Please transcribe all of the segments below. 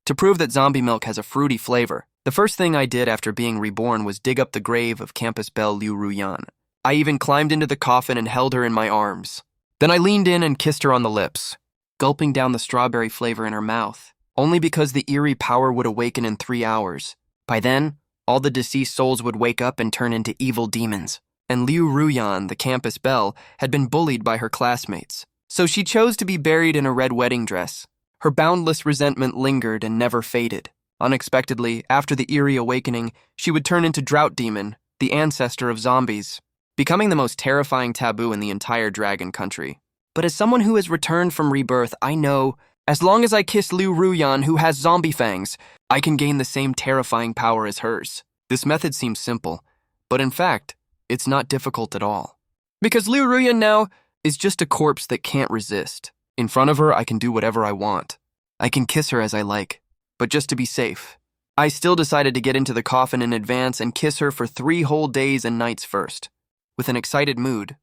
To prove that zombie milk has a fruity flavor, the first thing I did after being reborn was dig up the grave of campus belle Liu Ruyan. I even climbed into the coffin and held her in my arms. Then I leaned in and kissed her on the lips, gulping down the strawberry flavor in her mouth, only because the eerie power would awaken in 3 hours. By then, all the deceased souls would wake up and turn into evil demons. And Liu Ruyan, the campus belle, had been bullied by her classmates. So she chose to be buried in a red wedding dress. Her boundless resentment lingered and never faded. Unexpectedly, after the eerie awakening, she would turn into Drought Demon, the ancestor of zombies, becoming the most terrifying taboo in the entire dragon country. But as someone who has returned from rebirth, I know, as long as I kiss Liu Ruyan, who has zombie fangs, I can gain the same terrifying power as hers. This method seems simple, but in fact, it's not difficult at all. Because Liu Ruyan now is just a corpse that can't resist. In front of her, I can do whatever I want. I can kiss her as I like, but just to be safe. I still decided to get into the coffin in advance and kiss her for 3 whole days and nights first. With an excited mood,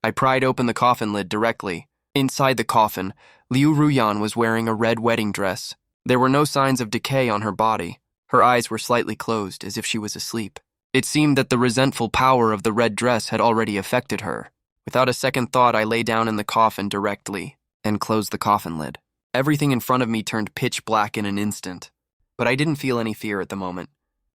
I pried open the coffin lid directly. Inside the coffin, Liu Ruyan was wearing a red wedding dress. There were no signs of decay on her body. Her eyes were slightly closed, as if she was asleep. It seemed that the resentful power of the red dress had already affected her. Without a second thought, I lay down in the coffin directly and closed the coffin lid. Everything in front of me turned pitch black in an instant, but I didn't feel any fear at the moment.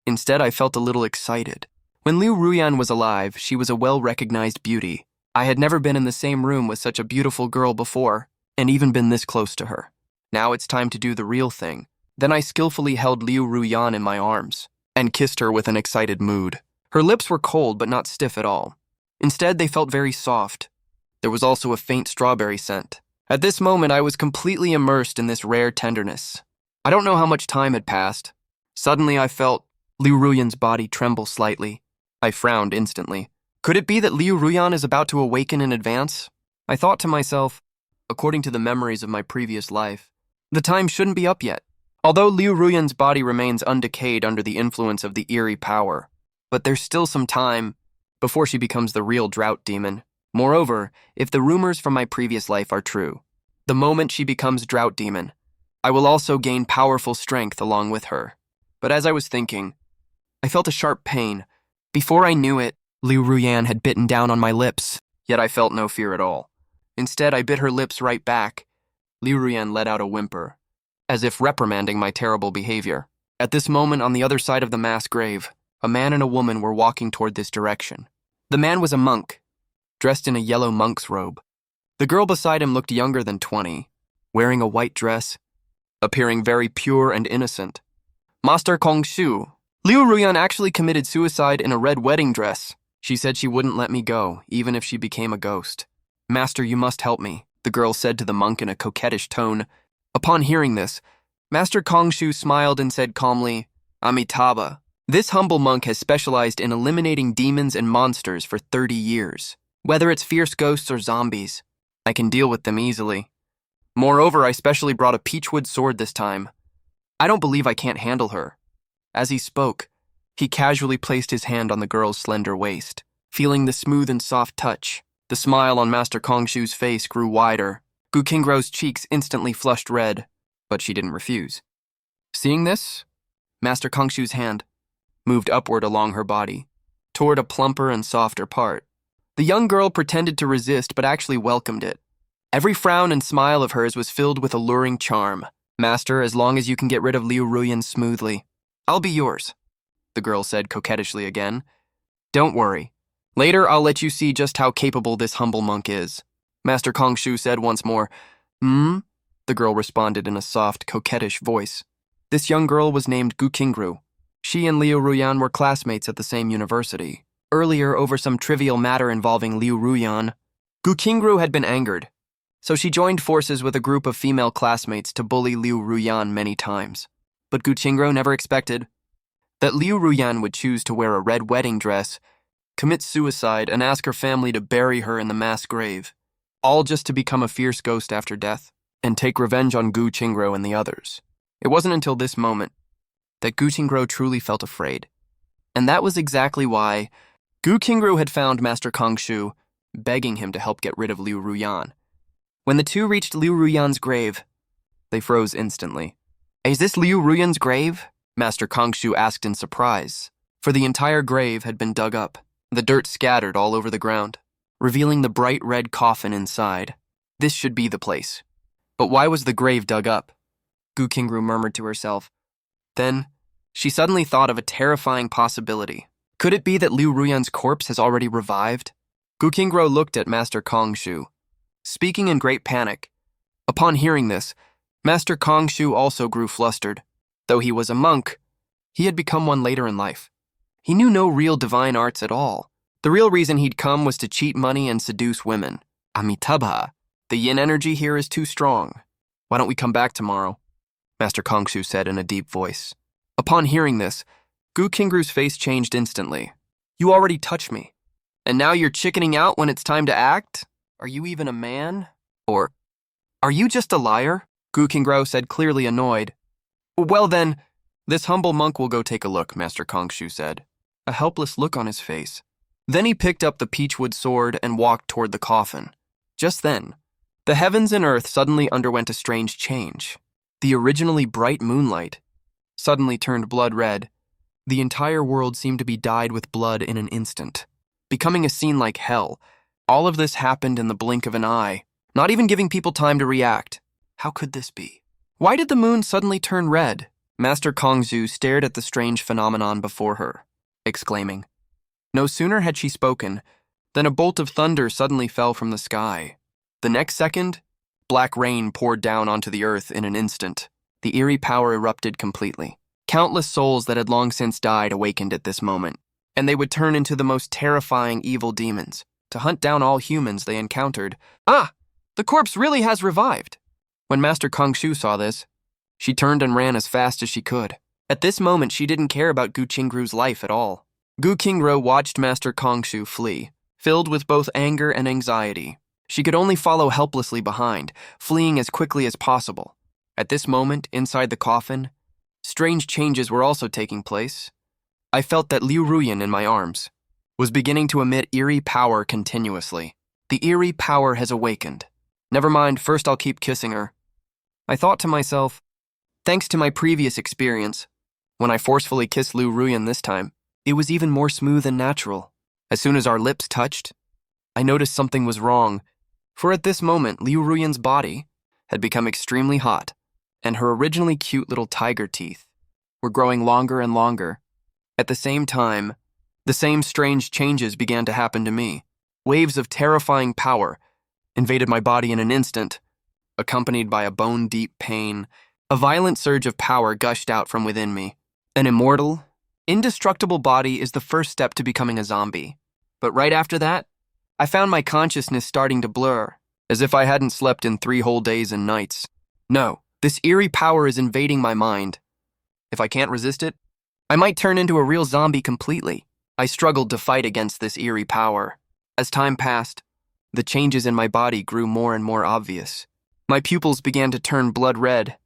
Instead, I felt a little excited. When Liu Ruyan was alive, she was a well-recognized beauty. I had never been in the same room with such a beautiful girl before, and even been this close to her. Now it's time to do the real thing. Then I skillfully held Liu Ruyan in my arms and kissed her with an excited mood. Her lips were cold but not stiff at all. Instead, they felt very soft. There was also a faint strawberry scent. At this moment, I was completely immersed in this rare tenderness. I don't know how much time had passed. Suddenly, I felt Liu Ruyan's body tremble slightly. I frowned instantly. Could it be that Liu Ruyan is about to awaken in advance? I thought to myself, according to the memories of my previous life, the time shouldn't be up yet. Although Liu Ruyan's body remains undecayed under the influence of the eerie power, but there's still some time before she becomes the real Drought Demon. Moreover, if the rumors from my previous life are true, the moment she becomes Drought Demon, I will also gain powerful strength along with her. But as I was thinking, I felt a sharp pain. Before I knew it, Liu Ruyan had bitten down on my lips, yet I felt no fear at all. Instead, I bit her lips right back. Liu Ruyan let out a whimper, as if reprimanding my terrible behavior. At this moment, on the other side of the mass grave, a man and a woman were walking toward this direction. The man was a monk, dressed in a yellow monk's robe. The girl beside him looked younger than 20, wearing a white dress, appearing very pure and innocent. Master Kongshu, Liu Ruyan actually committed suicide in a red wedding dress. She said she wouldn't let me go, even if she became a ghost. Master, you must help me, the girl said to the monk in a coquettish tone. Upon hearing this, Master Kongshu smiled and said calmly, Amitabha. This humble monk has specialized in eliminating demons and monsters for 30 years. Whether it's fierce ghosts or zombies, I can deal with them easily. Moreover, I specially brought a peachwood sword this time. I don't believe I can't handle her. As he spoke, he casually placed his hand on the girl's slender waist. Feeling the smooth and soft touch, the smile on Master Kongshu's face grew wider. Gu Qinggro's cheeks instantly flushed red, but she didn't refuse. Seeing this, Master Kongshu's hand moved upward along her body, toward a plumper and softer part. The young girl pretended to resist, but actually welcomed it. Every frown and smile of hers was filled with alluring charm. Master, as long as you can get rid of Liu Ruyan smoothly, I'll be yours, the girl said coquettishly again. Don't worry. Later, I'll let you see just how capable this humble monk is. Master Kongshu said once more. The girl responded in a soft, coquettish voice. This young girl was named Gu Qingru. She and Liu Ruyan were classmates at the same university. Earlier, over some trivial matter involving Liu Ruyan, Gu Qingru had been angered, so she joined forces with a group of female classmates to bully Liu Ruyan many times. But Gu Qingru never expected that Liu Ruyan would choose to wear a red wedding dress, commit suicide, and ask her family to bury her in the mass grave, all just to become a fierce ghost after death and take revenge on Gu Qingru and the others. It wasn't until this moment that Gu Qingru truly felt afraid. And that was exactly why Gu Qingru had found Master Kongshu, begging him to help get rid of Liu Ruyan. When the two reached Liu Ruyan's grave, they froze instantly. Is this Liu Ruyan's grave? Master Kongshu asked in surprise, for the entire grave had been dug up, the dirt scattered all over the ground, revealing the bright red coffin inside. This should be the place. But why was the grave dug up? Gu Qingru murmured to herself. Then, she suddenly thought of a terrifying possibility. Could it be that Liu Ruyan's corpse has already revived? Gu Qingru looked at Master Kongshu, speaking in great panic. Upon hearing this, Master Kongshu also grew flustered. Though he was a monk, he had become one later in life. He knew no real divine arts at all. The real reason he'd come was to cheat money and seduce women. Amitabha, the yin energy here is too strong. Why don't we come back tomorrow? Master Kongshu said in a deep voice. Upon hearing this, Gu Qingru's face changed instantly. You already touched me. And now you're chickening out when it's time to act? Are you even a man? Or, are you just a liar? Gu Qingru said, clearly annoyed. Well then, this humble monk will go take a look, Master Kongshu said, a helpless look on his face. Then he picked up the peachwood sword and walked toward the coffin. Just then, the heavens and earth suddenly underwent a strange change. The originally bright moonlight suddenly turned blood red. The entire world seemed to be dyed with blood in an instant, becoming a scene like hell. All of this happened in the blink of an eye, not even giving people time to react. How could this be? Why did the moon suddenly turn red? Master Kongshu stared at the strange phenomenon before her, exclaiming. No sooner had she spoken than a bolt of thunder suddenly fell from the sky. The next second, black rain poured down onto the earth in an instant. The eerie power erupted completely. Countless souls that had long since died awakened at this moment, and they would turn into the most terrifying evil demons to hunt down all humans they encountered. Ah! The corpse really has revived! When Master Kongshu saw this, she turned and ran as fast as she could. At this moment, she didn't care about Gu Qingru's life at all. Gu Qingru watched Master Kongshu flee, filled with both anger and anxiety. She could only follow helplessly behind, fleeing as quickly as possible. At this moment, inside the coffin, strange changes were also taking place. I felt that Liu Ruyan in my arms was beginning to emit eerie power continuously. The eerie power has awakened. Never mind, first I'll keep kissing her. I thought to myself, thanks to my previous experience, when I forcefully kissed Liu Ruyan this time, it was even more smooth and natural. As soon as our lips touched, I noticed something was wrong, for at this moment, Liu Ruyan's body had become extremely hot, and her originally cute little tiger teeth were growing longer and longer. At the same time, the same strange changes began to happen to me. Waves of terrifying power invaded my body in an instant, accompanied by a bone-deep pain. A violent surge of power gushed out from within me. An immortal, indestructible body is the first step to becoming a zombie. But right after that, I found my consciousness starting to blur, as if I hadn't slept in 3 whole days and nights. No, this eerie power is invading my mind. If I can't resist it, I might turn into a real zombie completely. I struggled to fight against this eerie power. As time passed, the changes in my body grew more and more obvious. My pupils began to turn blood red,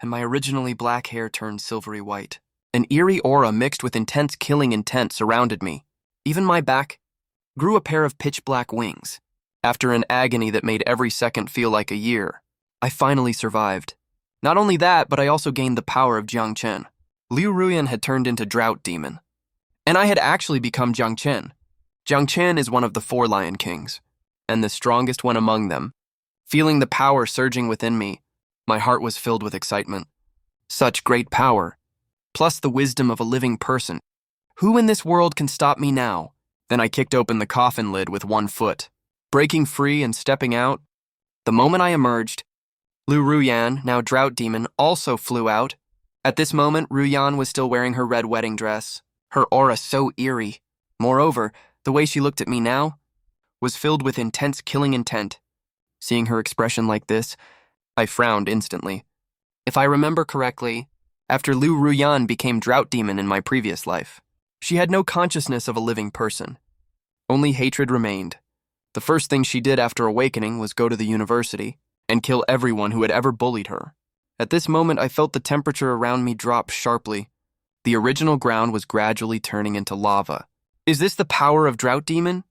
and my originally black hair turned silvery white. An eerie aura mixed with intense killing intent surrounded me. Even my back grew a pair of pitch-black wings. After an agony that made every second feel like a year, I finally survived. Not only that, but I also gained the power of Jiang Chen. Liu Ruyan had turned into Drought Demon, and I had actually become Jiang Chen. Jiang Chen is one of the 4 Lion Kings, and the strongest one among them. Feeling the power surging within me, my heart was filled with excitement. Such great power, plus the wisdom of a living person. Who in this world can stop me now? Then I kicked open the coffin lid with 1 foot. Breaking free and stepping out, the moment I emerged, Liu Ruyan, now Drought Demon, also flew out. At this moment, Ruyan was still wearing her red wedding dress, her aura so eerie. Moreover, the way she looked at me now was filled with intense killing intent. Seeing her expression like this, I frowned instantly. If I remember correctly, after Liu Ruyan became Drought Demon in my previous life, she had no consciousness of a living person. Only hatred remained. The first thing she did after awakening was go to the university and kill everyone who had ever bullied her. At this moment, I felt the temperature around me drop sharply. The original ground was gradually turning into lava. Is this the power of Drought Demon?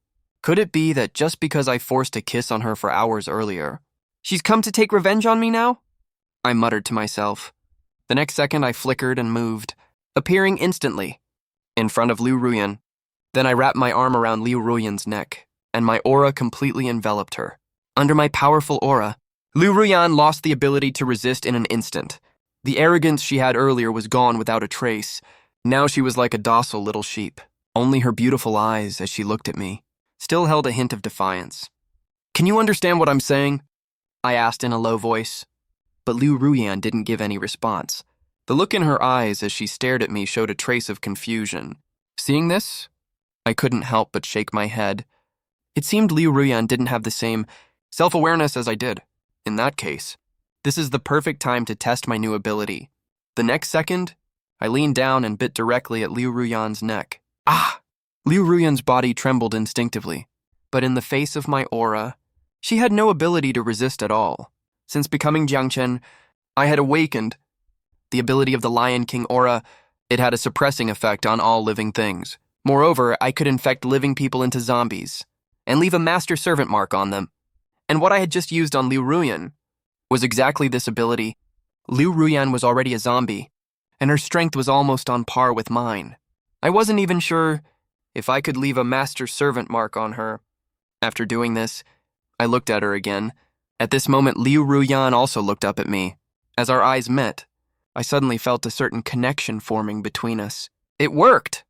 Could it be that just because I forced a kiss on her for hours earlier, she's come to take revenge on me now? I muttered to myself. The next second, I flickered and moved, appearing instantly in front of Liu Ruyan. Then I wrapped my arm around Liu Ruyan's neck, and my aura completely enveloped her. Under my powerful aura, Liu Ruyan lost the ability to resist in an instant. The arrogance she had earlier was gone without a trace. Now she was like a docile little sheep. Only her beautiful eyes, as she looked at me, still held a hint of defiance. "Can you understand what I'm saying?" I asked in a low voice. But Liu Ruyan didn't give any response. The look in her eyes as she stared at me showed a trace of confusion. Seeing this, I couldn't help but shake my head. It seemed Liu Ruyan didn't have the same self-awareness as I did. In that case, this is the perfect time to test my new ability. The next second, I leaned down and bit directly at Liu Ruyan's neck. Ah! Liu Ruyan's body trembled instinctively, but in the face of my aura, she had no ability to resist at all. Since becoming Jiangchen, I had awakened the ability of the Lion King aura. It had a suppressing effect on all living things. Moreover, I could infect living people into zombies and leave a master-servant mark on them. And what I had just used on Liu Ruyan was exactly this ability. Liu Ruyan was already a zombie, and her strength was almost on par with mine. I wasn't even sure if I could leave a master-servant mark on her. After doing this, I looked at her again. At this moment, Liu Ruyan also looked up at me. As our eyes met, I suddenly felt a certain connection forming between us. It worked!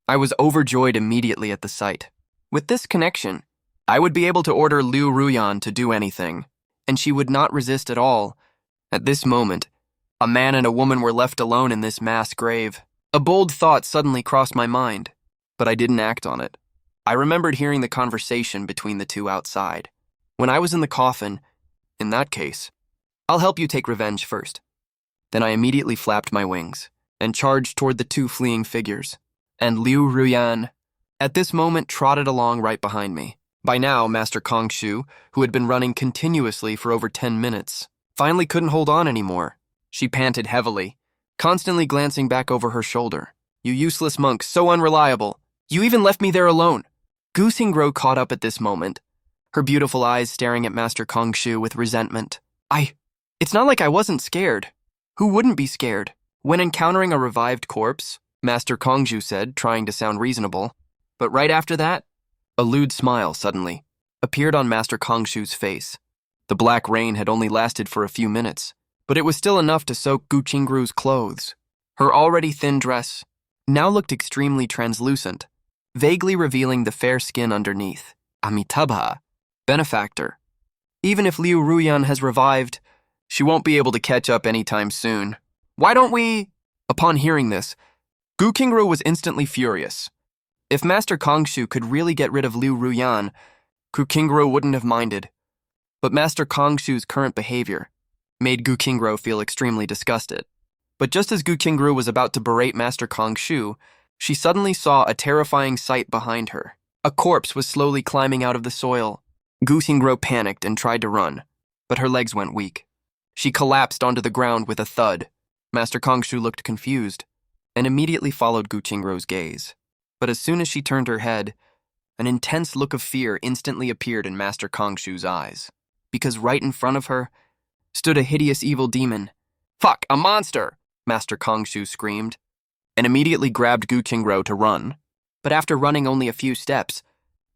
I was overjoyed immediately at the sight. With this connection, I would be able to order Liu Ruyan to do anything, and she would not resist at all. At this moment, a man and a woman were left alone in this mass grave. A bold thought suddenly crossed my mind, but I didn't act on it. I remembered hearing the conversation between the two outside. When I was in the coffin, in that case, I'll help you take revenge first. Then I immediately flapped my wings and charged toward the two fleeing figures. And Liu Ruyan, at this moment, trotted along right behind me. By now, Master Kongshu, who had been running continuously for over 10 minutes, finally couldn't hold on anymore. She panted heavily, constantly glancing back over her shoulder. "You useless monk, so unreliable. You even left me there alone." Gu Xingguo caught up at this moment, her beautiful eyes staring at Master Kongshu with resentment. It's not like I wasn't scared. Who wouldn't be scared? When encountering a revived corpse, Master Kongshu said, trying to sound reasonable. But right after that, a lewd smile suddenly appeared on Master Kongshu's face. The black rain had only lasted for a few minutes, but it was still enough to soak Gu Xingguo's clothes. Her already thin dress now looked extremely translucent, vaguely revealing the fair skin underneath. Amitabha, benefactor. Even if Liu Ruyan has revived, she won't be able to catch up anytime soon. Why don't we... Upon hearing this, Gu Xingguo was instantly furious. If Master Kongshu could really get rid of Liu Ruyan, Gu Xingguo wouldn't have minded. But Master Kongshu's current behavior made Gu Xingguo feel extremely disgusted. But just as Gu Xingguo was about to berate Master Kongshu, she suddenly saw a terrifying sight behind her. A corpse was slowly climbing out of the soil. Gu Xingguo panicked and tried to run, but her legs went weak. She collapsed onto the ground with a thud. Master Kongshu looked confused and immediately followed Gu Xingguo's gaze. But as soon as she turned her head, an intense look of fear instantly appeared in Master Kongshu's eyes, because right in front of her stood a hideous evil demon. "Fuck, a monster!" Master Kongshu screamed, and immediately grabbed Gu Xingguo to run. But after running only a few steps,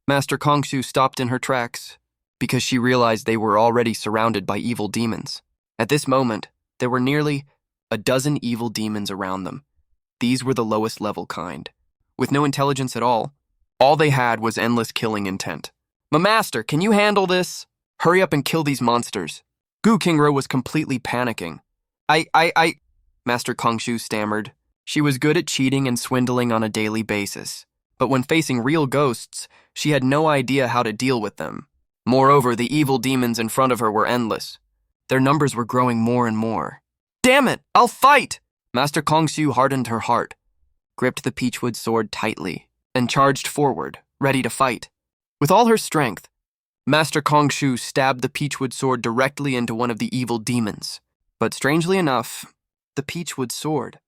Master Kongshu stopped in her tracks, because she realized they were already surrounded by evil demons. At this moment, there were nearly a dozen evil demons around them. These were the lowest level kind. With no intelligence at all they had was endless killing intent. "Master, can you handle this? Hurry up and kill these monsters." Gu Xingguo was completely panicking. Master Kongshu stammered. She was good at cheating and swindling on a daily basis, but when facing real ghosts, she had no idea how to deal with them. Moreover, the evil demons in front of her were endless. Their numbers were growing more and more. "Damn it, I'll fight!" Master Kongshu hardened her heart, gripped the peachwood sword tightly, and charged forward, ready to fight. With all her strength, Master Kongshu stabbed the peachwood sword directly into one of the evil demons. But strangely enough, the peachwood sword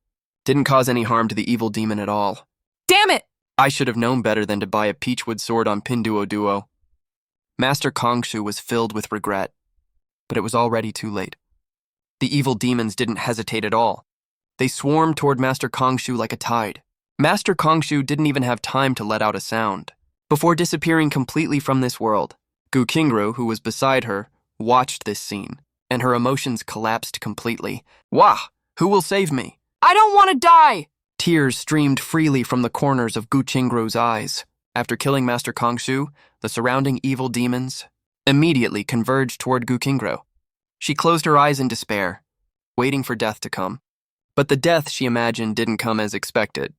didn't cause any harm to the evil demon at all. "Damn it!" I should have known better than to buy a peachwood sword on Pinduoduo. Master Kongshu was filled with regret, but it was already too late. The evil demons didn't hesitate at all. They swarmed toward Master Kongshu like a tide. Master Kongshu didn't even have time to let out a sound. Before disappearing completely from this world, Gu Qingru, who was beside her, watched this scene, and her emotions collapsed completely. Wah! Who will save me? I don't want to die! Tears streamed freely from the corners of Gu Qingru's eyes. After killing Master Kongshu, the surrounding evil demons immediately converged toward Gu Qingru. She closed her eyes in despair, waiting for death to come. But the death she imagined didn't come as expected.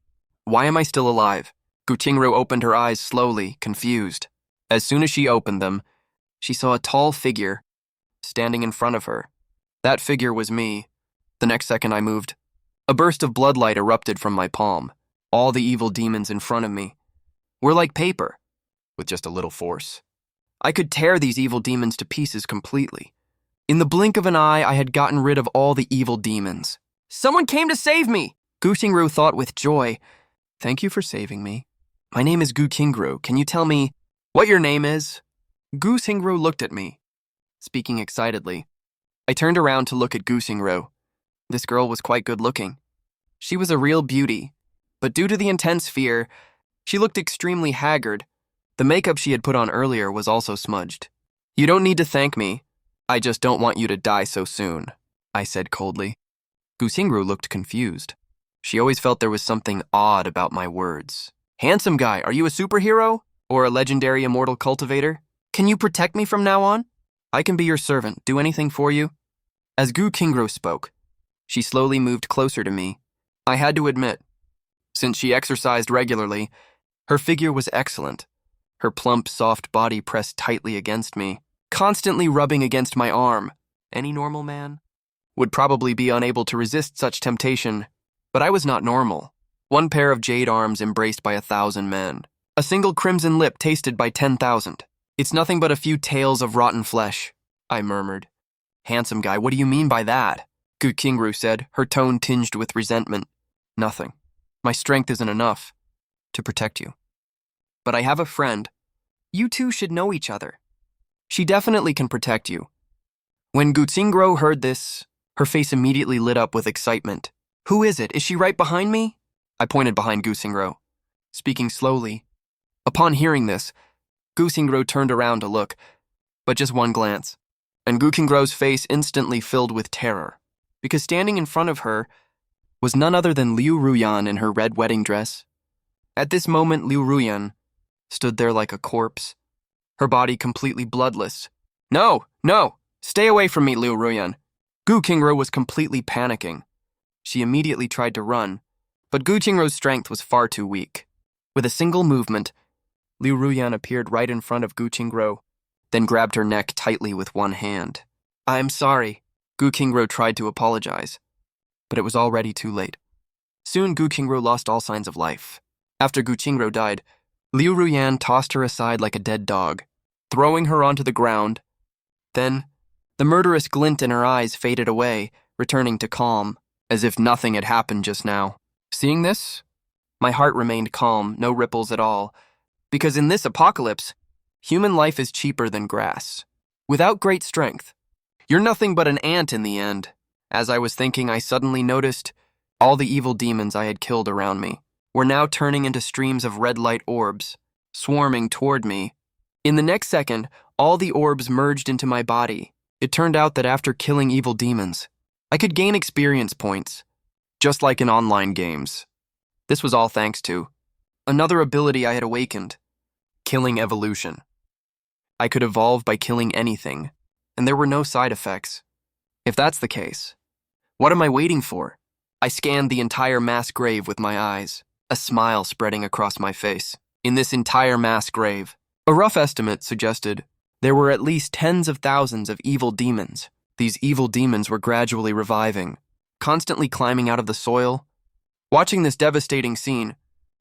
Why am I still alive? Gu Qingru opened her eyes slowly, confused. As soon as she opened them, she saw a tall figure standing in front of her. That figure was me. The next second I moved. A burst of bloodlight erupted from my palm. All the evil demons in front of me were like paper, with just a little force. I could tear these evil demons to pieces completely. In the blink of an eye, I had gotten rid of all the evil demons. Someone came to save me! Gu Qingru thought with joy. Thank you for saving me. My name is Gu Qingru. Can you tell me what your name is? Gu Qingru looked at me, speaking excitedly. I turned around to look at Gu Qingru. This girl was quite good looking. She was a real beauty, but due to the intense fear, she looked extremely haggard. The makeup she had put on earlier was also smudged. You don't need to thank me. I just don't want you to die so soon, I said coldly. Gu Qingru looked confused. She always felt there was something odd about my words. Handsome guy, are you a superhero? Or a legendary immortal cultivator? Can you protect me from now on? I can be your servant, do anything for you. As Gu Qingru spoke, she slowly moved closer to me. I had to admit, since she exercised regularly, her figure was excellent. Her plump, soft body pressed tightly against me, constantly rubbing against my arm. Any normal man would probably be unable to resist such temptation, but I was not normal. One pair of jade arms embraced by 1,000 men. A single crimson lip tasted by 10,000. It's nothing but a few tails of rotten flesh, I murmured. Handsome guy, what do you mean by that? Gu Qingru said, her tone tinged with resentment. Nothing. My strength isn't enough to protect you. But I have a friend. You two should know each other. She definitely can protect you. When Gu Qingru heard this, her face immediately lit up with excitement. Who is it? Is she right behind me? I pointed behind Gu Qingru, speaking slowly. Upon hearing this, Gu Qingru turned around to look, but just one glance, and Gu Qingru's face instantly filled with terror, because standing in front of her was none other than Liu Ruyan in her red wedding dress. At this moment, Liu Ruyan stood there like a corpse, her body completely bloodless. No, stay away from me, Liu Ruyan. Gu Qingru was completely panicking. She immediately tried to run, but Gu Qingru's strength was far too weak. With a single movement, Liu Ruyan appeared right in front of Gu Qingru, then grabbed her neck tightly with one hand. I'm sorry. Gu Qingru tried to apologize, but it was already too late. Soon Gu Qingru lost all signs of life. After Gu Qingru died, Liu Ruyan tossed her aside like a dead dog, throwing her onto the ground. Then, the murderous glint in her eyes faded away, returning to calm, as if nothing had happened just now. Seeing this, my heart remained calm, no ripples at all, because in this apocalypse, human life is cheaper than grass. Without great strength, you're nothing but an ant in the end. As I was thinking, I suddenly noticed all the evil demons I had killed around me were now turning into streams of red light orbs, swarming toward me. In the next second, all the orbs merged into my body. It turned out that after killing evil demons, I could gain experience points, just like in online games. This was all thanks to another ability I had awakened, killing evolution. I could evolve by killing anything, and there were no side effects. If that's the case, what am I waiting for? I scanned the entire mass grave with my eyes, a smile spreading across my face. In this entire mass grave, a rough estimate suggested there were at least tens of thousands of evil demons. These evil demons were gradually reviving, constantly climbing out of the soil. Watching this devastating scene,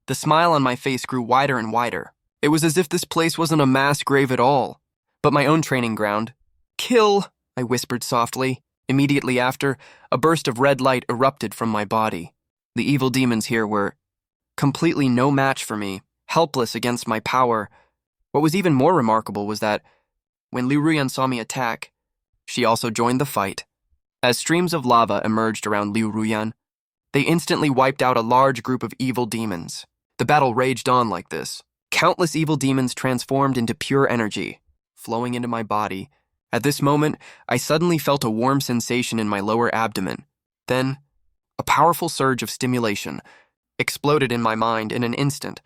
the smile on my face grew wider and wider. It was as if this place wasn't a mass grave at all, but my own training ground. Kill, I whispered softly. Immediately after, a burst of red light erupted from my body. The evil demons here were completely no match for me, helpless against my power. What was even more remarkable was that when Liu Ruyan saw me attack, she also joined the fight. As streams of lava emerged around Liu Ruyan, They instantly wiped out a large group of evil demons. The battle raged on like this. Countless evil demons transformed into pure energy, flowing into my body. At this moment, I suddenly felt a warm sensation in my lower abdomen. Then, a powerful surge of stimulation exploded in my mind in an instant.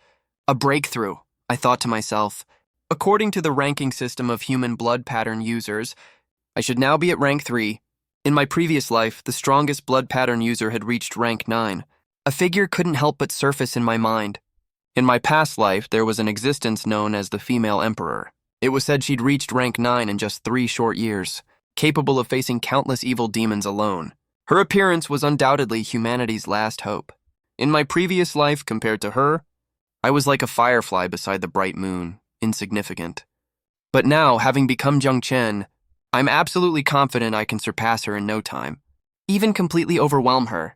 A breakthrough, I thought to myself. According to the ranking system of human blood pattern users, I should now be at rank 3. In my previous life, the strongest blood pattern user had reached rank 9. A figure couldn't help but surface in my mind. In my past life, there was an existence known as the female emperor. It was said she'd reached rank 9 in just 3 short years, capable of facing countless evil demons alone. Her appearance was undoubtedly humanity's last hope. In my previous life, compared to her, I was like a firefly beside the bright moon, insignificant. But now, having become Jung Chen, I'm absolutely confident I can surpass her in no time, even completely overwhelm her.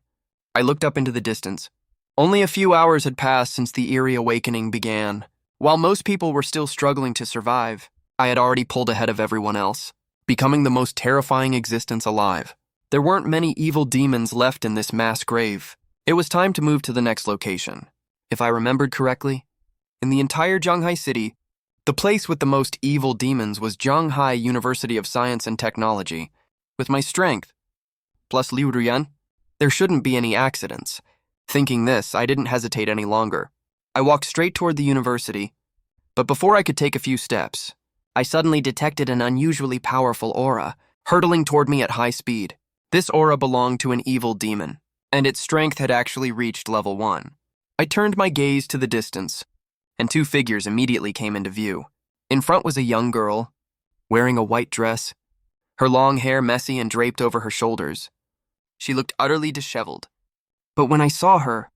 I looked up into the distance. Only a few hours had passed since the eerie awakening began. While most people were still struggling to survive, I had already pulled ahead of everyone else, becoming the most terrifying existence alive. There weren't many evil demons left in this mass grave. It was time to move to the next location. If I remembered correctly, in the entire Zhanghai city, the place with the most evil demons was Zhanghai University of Science and Technology. With my strength, plus Liu Ruyan, there shouldn't be any accidents. Thinking this, I didn't hesitate any longer. I walked straight toward the university, but before I could take a few steps, I suddenly detected an unusually powerful aura hurtling toward me at high speed. This aura belonged to an evil demon, and its strength had actually reached level 1. I turned my gaze to the distance, and 2 figures immediately came into view. In front was a young girl, wearing a white dress, her long hair messy and draped over her shoulders. She looked utterly disheveled. But when I saw her,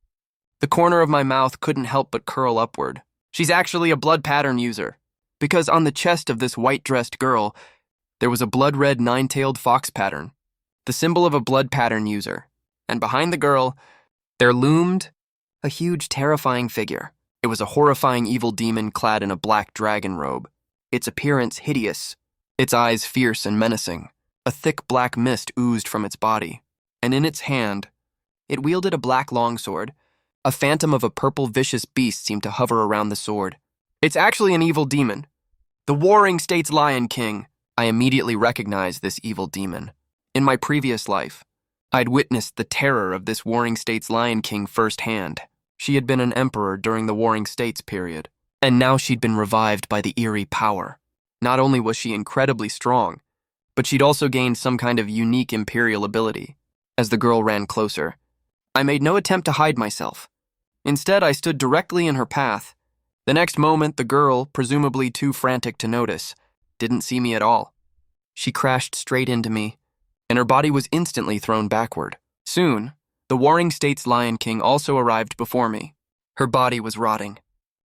the corner of my mouth couldn't help but curl upward. She's actually a blood pattern user, because on the chest of this white-dressed girl, there was a blood-red 9-tailed fox pattern, the symbol of a blood pattern user. And behind the girl, there loomed a huge, terrifying figure. It was a horrifying evil demon clad in a black dragon robe, its appearance hideous, its eyes fierce and menacing. A thick black mist oozed from its body, and in its hand, it wielded a black longsword. A phantom of a purple vicious beast seemed to hover around the sword. It's actually an evil demon. The Warring States Lion King. I immediately recognized this evil demon. In my previous life, I'd witnessed the terror of this Warring States Lion King firsthand. She had been an emperor during the Warring States period, and now she'd been revived by the eerie power. Not only was she incredibly strong, but she'd also gained some kind of unique imperial ability. As the girl ran closer, I made no attempt to hide myself. Instead, I stood directly in her path. The next moment, the girl, presumably too frantic to notice, didn't see me at all. She crashed straight into me, and her body was instantly thrown backward. Soon, the Warring States Lion King also arrived before me. Her body was rotting,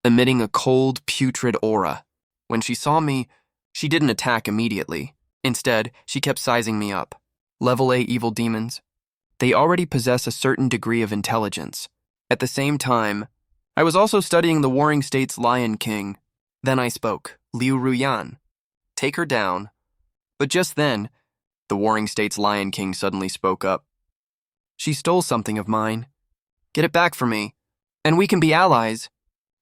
emitting a cold, putrid aura. When she saw me, she didn't attack immediately. Instead, she kept sizing me up. Level A evil demons. They already possess a certain degree of intelligence. At the same time, I was also studying the Warring States Lion King. Then I spoke. Liu Ruyan. Take her down. But just then, the Warring States Lion King suddenly spoke up. She stole something of mine. Get it back for me, and we can be allies.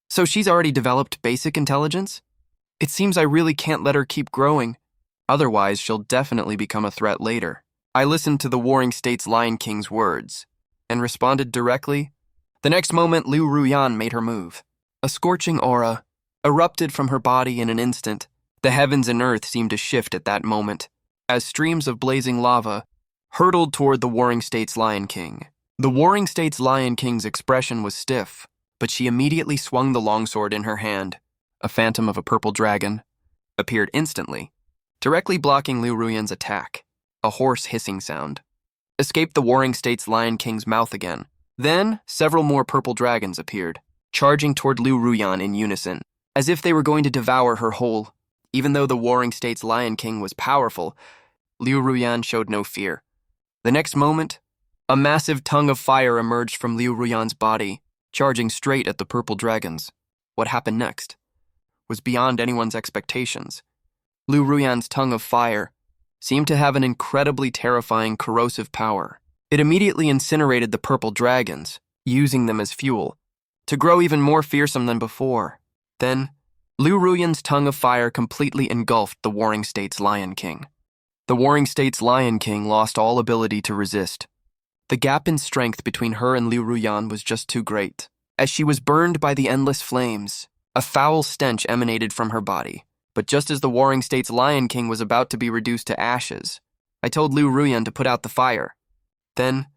So she's already developed basic intelligence? It seems I really can't let her keep growing. Otherwise, she'll definitely become a threat later. I listened to the Warring States Lion King's words and responded directly. The next moment, Liu Ruyan made her move. A scorching aura erupted from her body in an instant. The heavens and earth seemed to shift at that moment, as streams of blazing lava hurtled toward the Warring States Lion King. The Warring States Lion King's expression was stiff, but she immediately swung the longsword in her hand. A phantom of a purple dragon appeared instantly, directly blocking Liu Ruyan's attack. A hoarse hissing sound escaped the Warring States Lion King's mouth again. Then, several more purple dragons appeared, charging toward Liu Ruyan in unison, as if they were going to devour her whole. Even though the Warring States Lion King was powerful, Liu Ruyan showed no fear. The next moment, a massive tongue of fire emerged from Liu Ruyan's body, charging straight at the purple dragons. What happened next was beyond anyone's expectations. Liu Ruyan's tongue of fire seemed to have an incredibly terrifying corrosive power. It immediately incinerated the purple dragons, using them as fuel, to grow even more fearsome than before. Then, Liu Ruyan's tongue of fire completely engulfed the Warring States Lion King. The Warring States Lion King lost all ability to resist. The gap in strength between her and Liu Ruyan was just too great. As she was burned by the endless flames, a foul stench emanated from her body. But just as the Warring States Lion King was about to be reduced to ashes, I told Liu Ruyan to put out the fire. Then,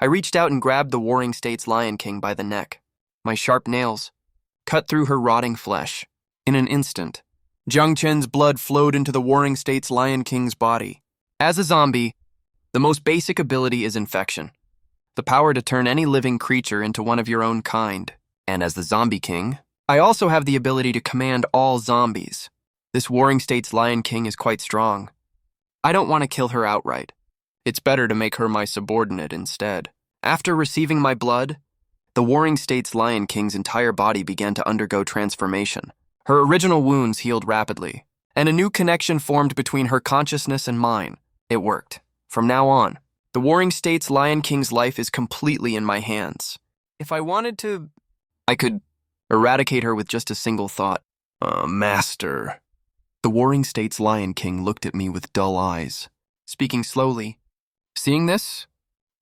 I reached out and grabbed the Warring States Lion King by the neck. My sharp nails cut through her rotting flesh. In an instant, Jiang Chen's blood flowed into the Warring States Lion King's body. As a zombie, the most basic ability is infection, the power to turn any living creature into one of your own kind. And as the Zombie King, I also have the ability to command all zombies. This Warring States Lion King is quite strong. I don't want to kill her outright. It's better to make her my subordinate instead. After receiving my blood, the Warring States Lion King's entire body began to undergo transformation. Her original wounds healed rapidly, and a new connection formed between her consciousness and mine. It worked. From now on, the Warring States Lion King's life is completely in my hands. If I wanted to, I could eradicate her with just a single thought. Master. The Warring States Lion King looked at me with dull eyes, speaking slowly. Seeing this,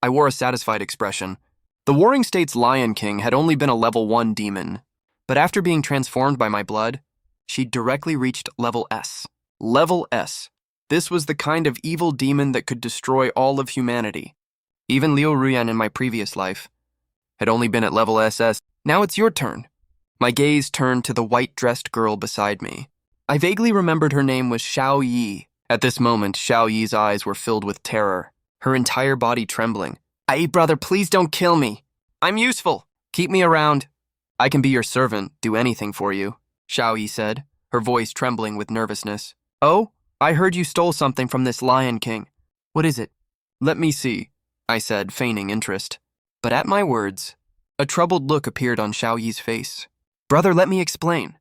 I wore a satisfied expression. The Warring States Lion King had only been a level 1 demon, but after being transformed by my blood, she directly reached level S. Level S. This was the kind of evil demon that could destroy all of humanity. Even Liu Ruyan in my previous life had only been at level SS. Now it's your turn. My gaze turned to the white-dressed girl beside me. I vaguely remembered her name was Xiao Yi. At this moment, Xiao Yi's eyes were filled with terror, her entire body trembling. Hey, brother, please don't kill me. I'm useful. Keep me around. I can be your servant, do anything for you, Xiao Yi said, her voice trembling with nervousness. Oh, I heard you stole something from this Lion King. What is it? Let me see, I said, feigning interest. But at my words, a troubled look appeared on Xiao Yi's face. Brother, let me explain.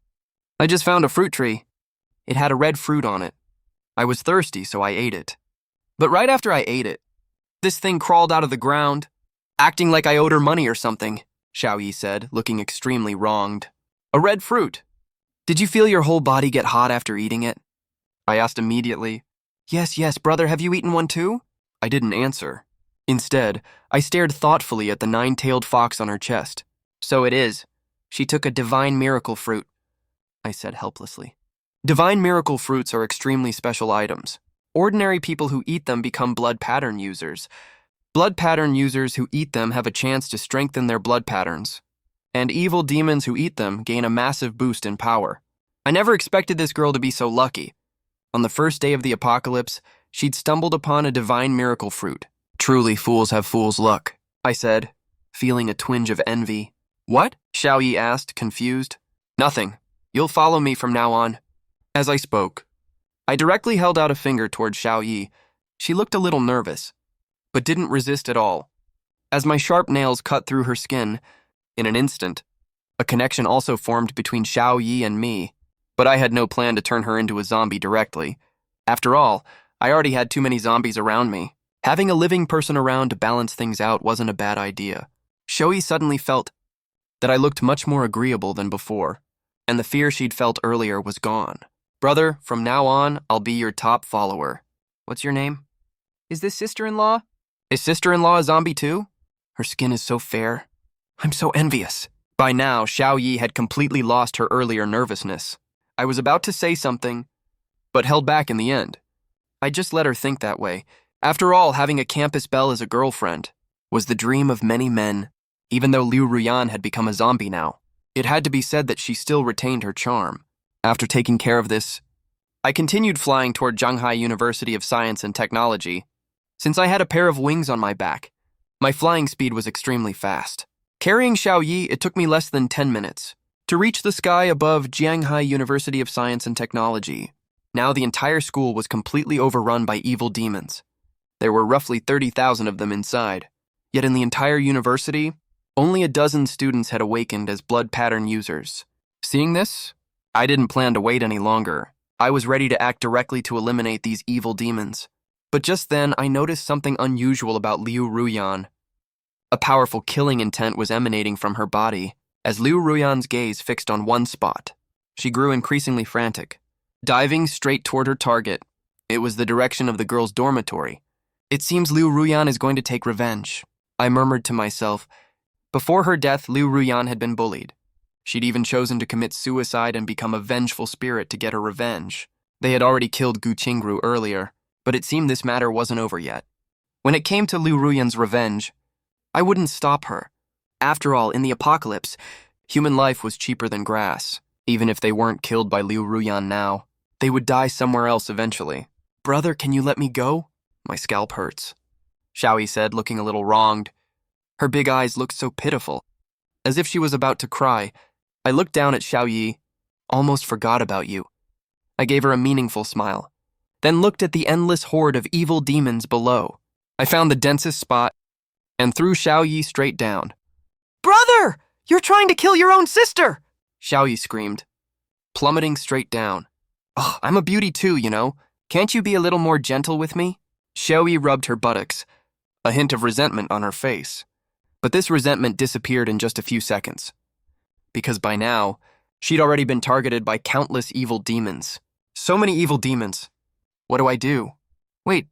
I just found a fruit tree. It had a red fruit on it. I was thirsty, so I ate it. But right after I ate it, this thing crawled out of the ground, acting like I owed her money or something, Xiao Yi said, looking extremely wronged. A red fruit. Did you feel your whole body get hot after eating it? I asked immediately. Yes, brother, have you eaten one too? I didn't answer. Instead, I stared thoughtfully at the 9-tailed fox on her chest. So it is. She took a divine miracle fruit, I said helplessly. Divine miracle fruits are extremely special items. Ordinary people who eat them become blood pattern users. Blood pattern users who eat them have a chance to strengthen their blood patterns. And evil demons who eat them gain a massive boost in power. I never expected this girl to be so lucky. On the first day of the apocalypse, she'd stumbled upon a divine miracle fruit. Truly, fools have fools' luck, I said, feeling a twinge of envy. What? Xiao Yi asked, confused. Nothing. You'll follow me from now on. As I spoke, I directly held out a finger toward Xiao Yi. She looked a little nervous, but didn't resist at all. As my sharp nails cut through her skin, in an instant, a connection also formed between Xiao Yi and me, but I had no plan to turn her into a zombie directly. After all, I already had too many zombies around me. Having a living person around to balance things out wasn't a bad idea. Xiao Yi suddenly felt that I looked much more agreeable than before, and the fear she'd felt earlier was gone. Brother, from now on, I'll be your top follower. What's your name? Is this sister-in-law? Is sister-in-law a zombie too? Her skin is so fair. I'm so envious. By now, Xiao Yi had completely lost her earlier nervousness. I was about to say something, but held back in the end. I just let her think that way. After all, having a campus belle as a girlfriend was the dream of many men, even though Liu Ruyan had become a zombie now. It had to be said that she still retained her charm. After taking care of this, I continued flying toward Shanghai University of Science and Technology. Since I had a pair of wings on my back, my flying speed was extremely fast. Carrying Xiao Yi, it took me less than 10 minutes to reach the sky above Shanghai University of Science and Technology. Now the entire school was completely overrun by evil demons. There were roughly 30,000 of them inside. Yet in the entire university, only a dozen students had awakened as blood pattern users. Seeing this, I didn't plan to wait any longer. I was ready to act directly to eliminate these evil demons. But just then, I noticed something unusual about Liu Ruyan. A powerful killing intent was emanating from her body. As Liu Ruyan's gaze fixed on one spot, she grew increasingly frantic, diving straight toward her target. It was the direction of the girl's dormitory. It seems Liu Ruyan is going to take revenge, I murmured to myself. Before her death, Liu Ruyan had been bullied. She'd even chosen to commit suicide and become a vengeful spirit to get her revenge. They had already killed Gu Qingru earlier, but it seemed this matter wasn't over yet. When it came to Liu Ruyan's revenge, I wouldn't stop her. After all, in the apocalypse, human life was cheaper than grass. Even if they weren't killed by Liu Ruyan now, they would die somewhere else eventually. Brother, can you let me go? My scalp hurts, Xiaoyi said, looking a little wronged. Her big eyes looked so pitiful, as if she was about to cry. I looked down at Xiaoyi, almost forgot about you. I gave her a meaningful smile, then looked at the endless horde of evil demons below. I found the densest spot and threw Xiaoyi straight down. Brother! You're trying to kill your own sister! Xiaoyi screamed, plummeting straight down. Oh, I'm a beauty too, you know. Can't you be a little more gentle with me? Xiaoyi rubbed her buttocks, a hint of resentment on her face. But this resentment disappeared in just a few seconds, because by now, she'd already been targeted by countless evil demons. So many evil demons. What do I do? Wait,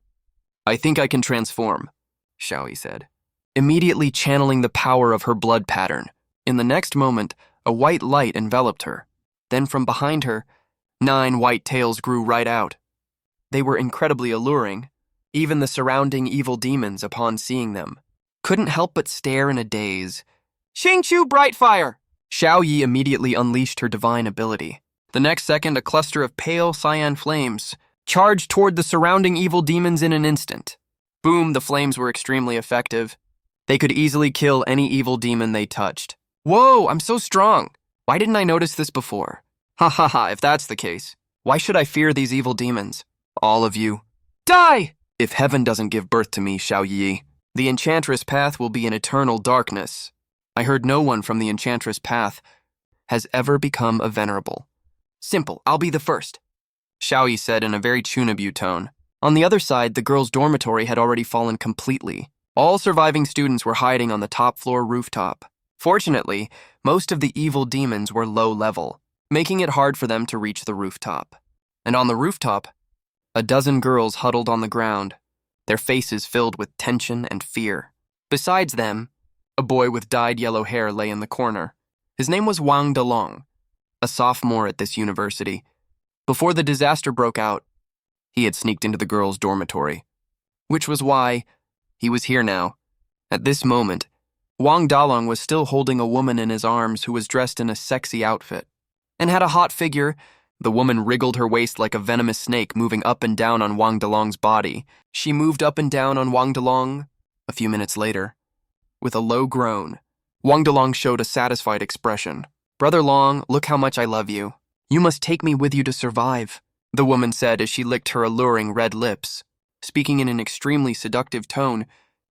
I think I can transform, Xiaoyi said, immediately channeling the power of her blood pattern. In the next moment, a white light enveloped her. Then from behind her, 9 white tails grew right out. They were incredibly alluring. Even the surrounding evil demons, upon seeing them, couldn't help but stare in a daze. Xingqiu Brightfire! Xiaoyi immediately unleashed her divine ability. The next second, a cluster of pale cyan flames charged toward the surrounding evil demons in an instant. Boom, the flames were extremely effective. They could easily kill any evil demon they touched. Whoa, I'm so strong! Why didn't I notice this before? Ha ha ha, if that's the case, why should I fear these evil demons? All of you. Die! If heaven doesn't give birth to me, Xiaoyi, the Enchantress Path will be in eternal darkness. I heard no one from the Enchantress Path has ever become a venerable. Simple, I'll be the first, Xiaoyi said in a very Chunabu tone. On the other side, the girls' dormitory had already fallen completely. All surviving students were hiding on the top floor rooftop. Fortunately, most of the evil demons were low level, making it hard for them to reach the rooftop. And on the rooftop, a dozen girls huddled on the ground, their faces filled with tension and fear. Besides them, a boy with dyed yellow hair lay in the corner. His name was Wang Dalong, a sophomore at this university. Before the disaster broke out, he had sneaked into the girls' dormitory, which was why he was here now. At this moment, Wang Dalong was still holding a woman in his arms who was dressed in a sexy outfit and had a hot figure. The woman wriggled her waist like a venomous snake, moving up and down on Wang Dalong's body. She moved up and down on Wang Dalong. A few minutes later, with a low groan, Wang Dalong showed a satisfied expression. Brother Long, look how much I love you. You must take me with you to survive, the woman said as she licked her alluring red lips, speaking in an extremely seductive tone.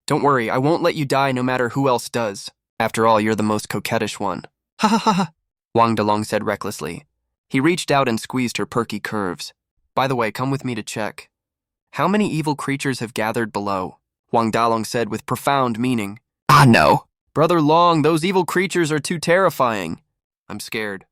Don't worry, I won't let you die no matter who else does. After all, you're the most coquettish one. Ha ha ha ha, Wang Dalong said recklessly. He reached out and squeezed her perky curves. By the way, come with me to check. How many evil creatures have gathered below? Wang Dalong said with profound meaning. Ah, no. Brother Long, those evil creatures are too terrifying. I'm scared,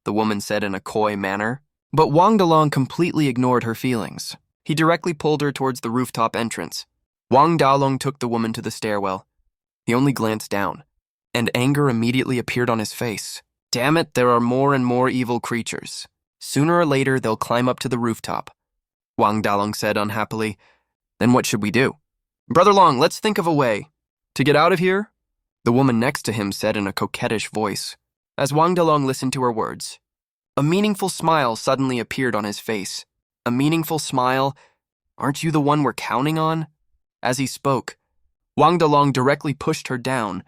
the woman said in a coy manner. But Wang Dalong completely ignored her feelings. He directly pulled her towards the rooftop entrance. Wang Dalong took the woman to the stairwell. He only glanced down, and anger immediately appeared on his face. Damn it, there are more and more evil creatures. Sooner or later, they'll climb up to the rooftop, Wang Dalong said unhappily. Then what should we do? Brother Long, let's think of a way. To get out of here? The woman next to him said in a coquettish voice. As Wang Dalong listened to her words, a meaningful smile suddenly appeared on his face. A meaningful smile? Aren't you the one we're counting on? As he spoke, Wang Dalong directly pushed her down.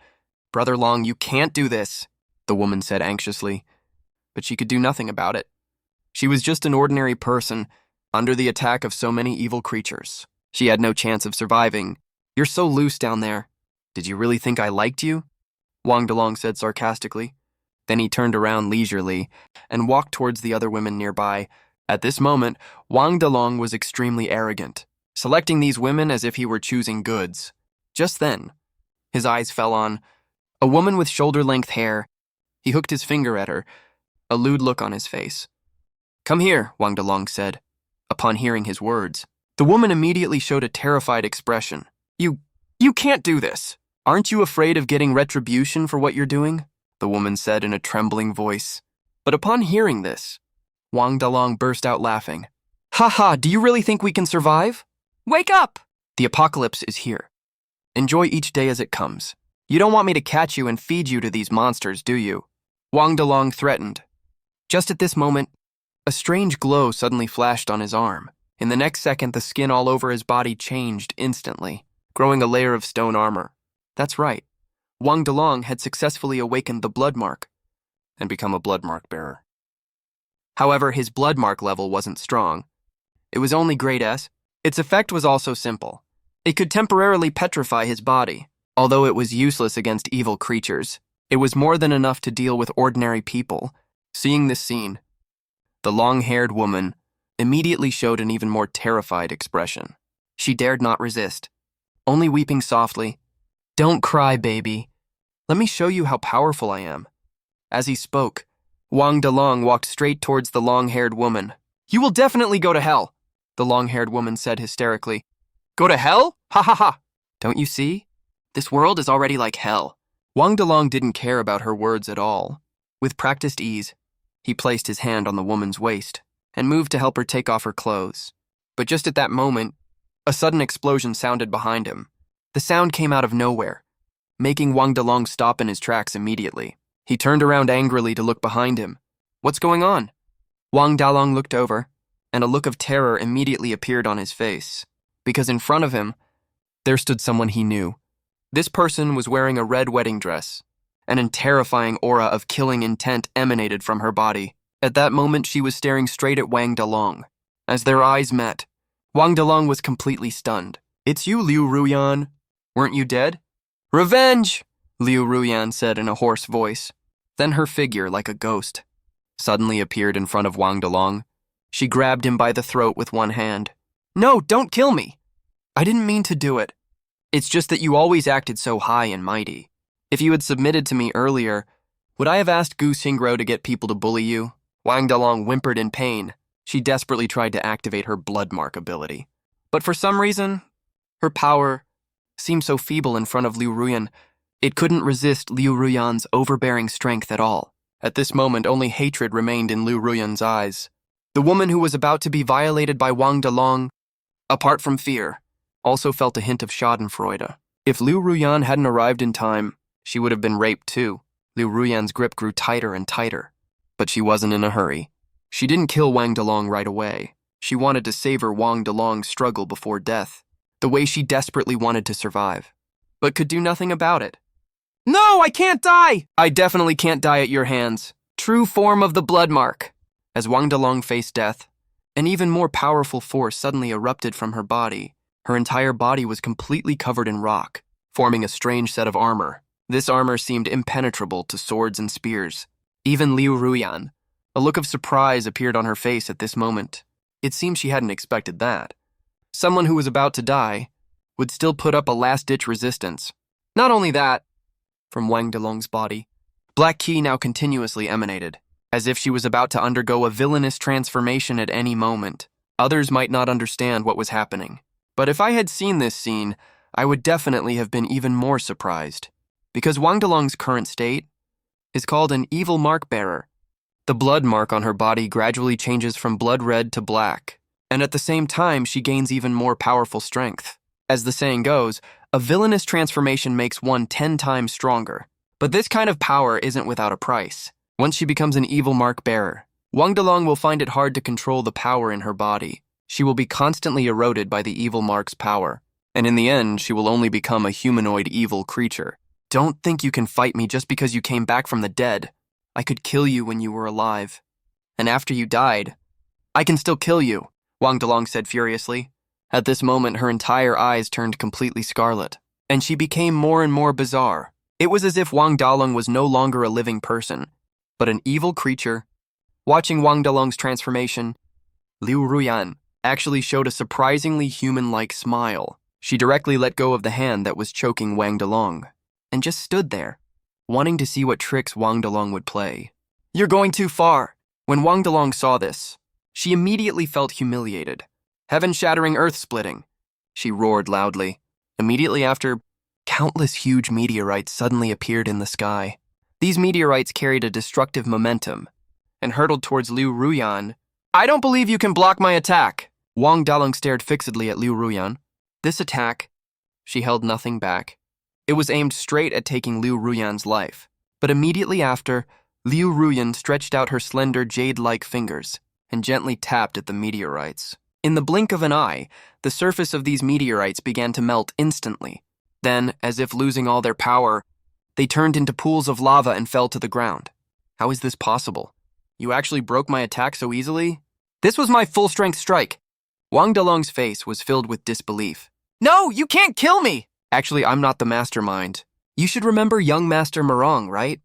Brother Long, you can't do this, the woman said anxiously. But she could do nothing about it. She was just an ordinary person, under the attack of so many evil creatures. She had no chance of surviving. You're so loose down there. Did you really think I liked you? Wang Dalong said sarcastically. Then he turned around leisurely and walked towards the other women nearby. At this moment, Wang Dalong was extremely arrogant. selecting these women as if he were choosing goods. Just then, his eyes fell on a woman with shoulder-length hair. He hooked his finger at her, a lewd look on his face. "Come here," Wang Dalong said. Upon hearing his words, the woman immediately showed a terrified expression. You can't do this. Aren't you afraid of getting retribution for what you're doing?" the woman said in a trembling voice. But upon hearing this, Wang Dalong burst out laughing. "Ha ha, do you really think we can survive? Wake up! The apocalypse is here. Enjoy each day as it comes. You don't want me to catch you and feed you to these monsters, do you?" Wang Dalong threatened. Just at this moment, a strange glow suddenly flashed on his arm. In the next second, the skin all over his body changed instantly, growing a layer of stone armor. That's right. Wang Dalong had successfully awakened the blood mark and become a blood mark bearer. However, his blood mark level wasn't strong. It was only grade S. Its effect was also simple. It could temporarily petrify his body. Although it was useless against evil creatures, it was more than enough to deal with ordinary people. Seeing this scene, the long-haired woman immediately showed an even more terrified expression. She dared not resist, only weeping softly. "Don't cry, baby. Let me show you how powerful I am." As he spoke, Wang Dalong walked straight towards the long-haired woman. "You will definitely go to hell," the long-haired woman said hysterically. "Go to hell? Ha ha ha! Don't you see? This world is already like hell." Wang Dalong didn't care about her words at all. With practiced ease, he placed his hand on the woman's waist and moved to help her take off her clothes. But just at that moment, a sudden explosion sounded behind him. The sound came out of nowhere, making Wang Dalong stop in his tracks immediately. He turned around angrily to look behind him. "What's going on?" Wang Dalong looked over, and a look of terror immediately appeared on his face, because in front of him, there stood someone he knew. This person was wearing a red wedding dress, and a terrifying aura of killing intent emanated from her body. At that moment, she was staring straight at Wang Dalong. As their eyes met, Wang Dalong was completely stunned. "It's you, Liu Ruyan. Weren't you dead?" "Revenge!" Liu Ruyan said in a hoarse voice. Then her figure, like a ghost, suddenly appeared in front of Wang Dalong. She grabbed him by the throat with one hand. "No, don't kill me! I didn't mean to do it. It's just that you always acted so high and mighty. If you had submitted to me earlier, would I have asked Gu Xingro to get people to bully you?" Wang Dalong whimpered in pain. She desperately tried to activate her blood mark ability. But for some reason, her power seemed so feeble in front of Liu Ruyan, it couldn't resist Liu Ruyan's overbearing strength at all. At this moment, only hatred remained in Liu Ruyan's eyes. The woman who was about to be violated by Wang Dalong, apart from fear, also felt a hint of schadenfreude. If Liu Ruyan hadn't arrived in time, she would have been raped too. Liu Ruyan's grip grew tighter and tighter, but she wasn't in a hurry. She didn't kill Wang Dalong right away. She wanted to savor Wang Dalong's struggle before death, the way she desperately wanted to survive, but could do nothing about it. "No, I can't die! I definitely can't die at your hands. True form of the blood mark." As Wang Dalong faced death, an even more powerful force suddenly erupted from her body. Her entire body was completely covered in rock, forming a strange set of armor. This armor seemed impenetrable to swords and spears. Even Liu Ruyan, a look of surprise appeared on her face at this moment. It seemed she hadn't expected that. Someone who was about to die would still put up a last-ditch resistance. Not only that, from Wang Dalong's body, black qi now continuously emanated, as if she was about to undergo a villainous transformation at any moment. Others might not understand what was happening, but if I had seen this scene, I would definitely have been even more surprised, because Wang Dalong's current state is called an evil mark bearer. The blood mark on her body gradually changes from blood red to black, and at the same time she gains even more powerful strength. As the saying goes, a villainous transformation makes one 10 times stronger. But this kind of power isn't without a price. Once she becomes an evil mark bearer, Wang Dalong will find it hard to control the power in her body. She will be constantly eroded by the evil mark's power, and in the end, she will only become a humanoid evil creature. "Don't think you can fight me just because you came back from the dead. I could kill you when you were alive. And after you died, I can still kill you," Wang Dalong said furiously. At this moment, her entire eyes turned completely scarlet, and she became more and more bizarre. It was as if Wang Dalong was no longer a living person, but an evil creature. Watching Wang Dalong's transformation, Liu Ruyan actually showed a surprisingly human-like smile. She directly let go of the hand that was choking Wang Delong and just stood there, wanting to see what tricks Wang Delong would play. "You're going too far." When Wang Delong saw this, she immediately felt humiliated. "Heaven-shattering, earth-splitting," she roared loudly. Immediately after, countless huge meteorites suddenly appeared in the sky. These meteorites carried a destructive momentum and hurtled towards Liu Ruyan. "I don't believe you can block my attack." Wang Dalong stared fixedly at Liu Ruyan. This attack, she held nothing back. It was aimed straight at taking Liu Ruyan's life. But immediately after, Liu Ruyan stretched out her slender jade-like fingers and gently tapped at the meteorites. In the blink of an eye, the surface of these meteorites began to melt instantly. Then, as if losing all their power, they turned into pools of lava and fell to the ground. "How is this possible? You actually broke my attack so easily?" "This was my full-strength strike." Wang Delong's face was filled with disbelief. "No, you can't kill me!" "Actually, I'm not the mastermind. You should remember young Master Morong, right?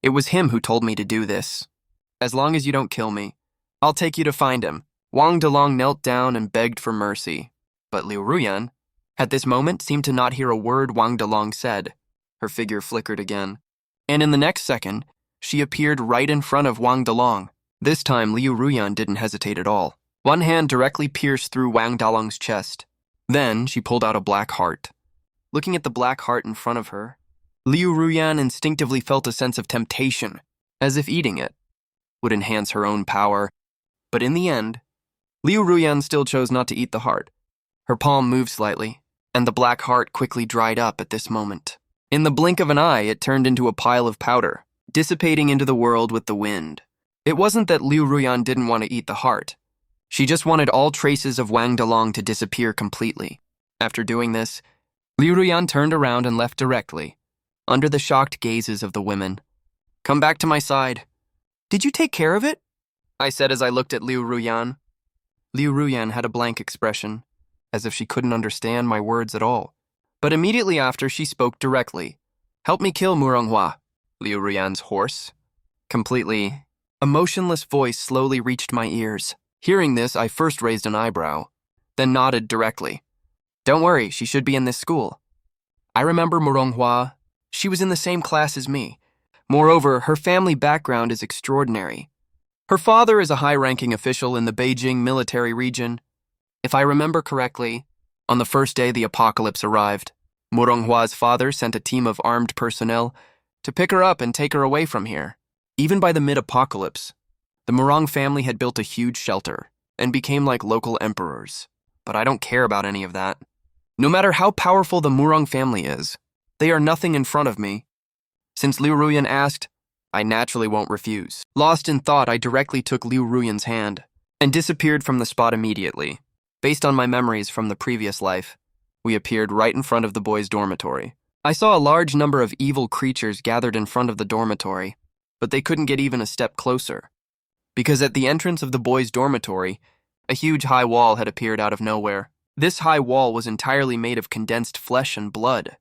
It was him who told me to do this. As long as you don't kill me, I'll take you to find him." Wang Delong knelt down and begged for mercy. But Liu Ruyan, at this moment, seemed to not hear a word Wang Delong said. Her figure flickered again. And in the next second, she appeared right in front of Wang Delong. This time, Liu Ruyan didn't hesitate at all. One hand directly pierced through Wang Dalong's chest. Then, she pulled out a black heart. Looking at the black heart in front of her, Liu Ruyan instinctively felt a sense of temptation, as if eating it would enhance her own power. But in the end, Liu Ruyan still chose not to eat the heart. Her palm moved slightly, and the black heart quickly dried up at this moment. In the blink of an eye, it turned into a pile of powder, dissipating into the world with the wind. It wasn't that Liu Ruyan didn't want to eat the heart. She just wanted all traces of Wang Delong to disappear completely. After doing this, Liu Ruyan turned around and left directly, under the shocked gazes of the women. "Come back to my side." "Did you take care of it?" I said as I looked at Liu Ruyan. Liu Ruyan had a blank expression, as if she couldn't understand my words at all. But immediately after, she spoke directly. "Help me kill Muronghua," Liu Ruyan's hoarse, completely emotionless voice slowly reached my ears. Hearing this, I first raised an eyebrow, then nodded directly. "Don't worry, she should be in this school. I remember Muronghua. She was in the same class as me. Moreover, her family background is extraordinary. Her father is a high-ranking official in the Beijing military region. If I remember correctly, on the first day the apocalypse arrived, Muronghua's father sent a team of armed personnel to pick her up and take her away from here. Even by the mid-apocalypse, the Murong family had built a huge shelter and became like local emperors. But I don't care about any of that. No matter how powerful the Murong family is, they are nothing in front of me. Since Liu Ruyan asked, I naturally won't refuse." Lost in thought, I directly took Liu Ruyan's hand and disappeared from the spot immediately. Based on my memories from the previous life, we appeared right in front of the boys' dormitory. I saw a large number of evil creatures gathered in front of the dormitory, but they couldn't get even a step closer. Because at the entrance of the boys' dormitory, a huge high wall had appeared out of nowhere. This high wall was entirely made of condensed flesh and blood,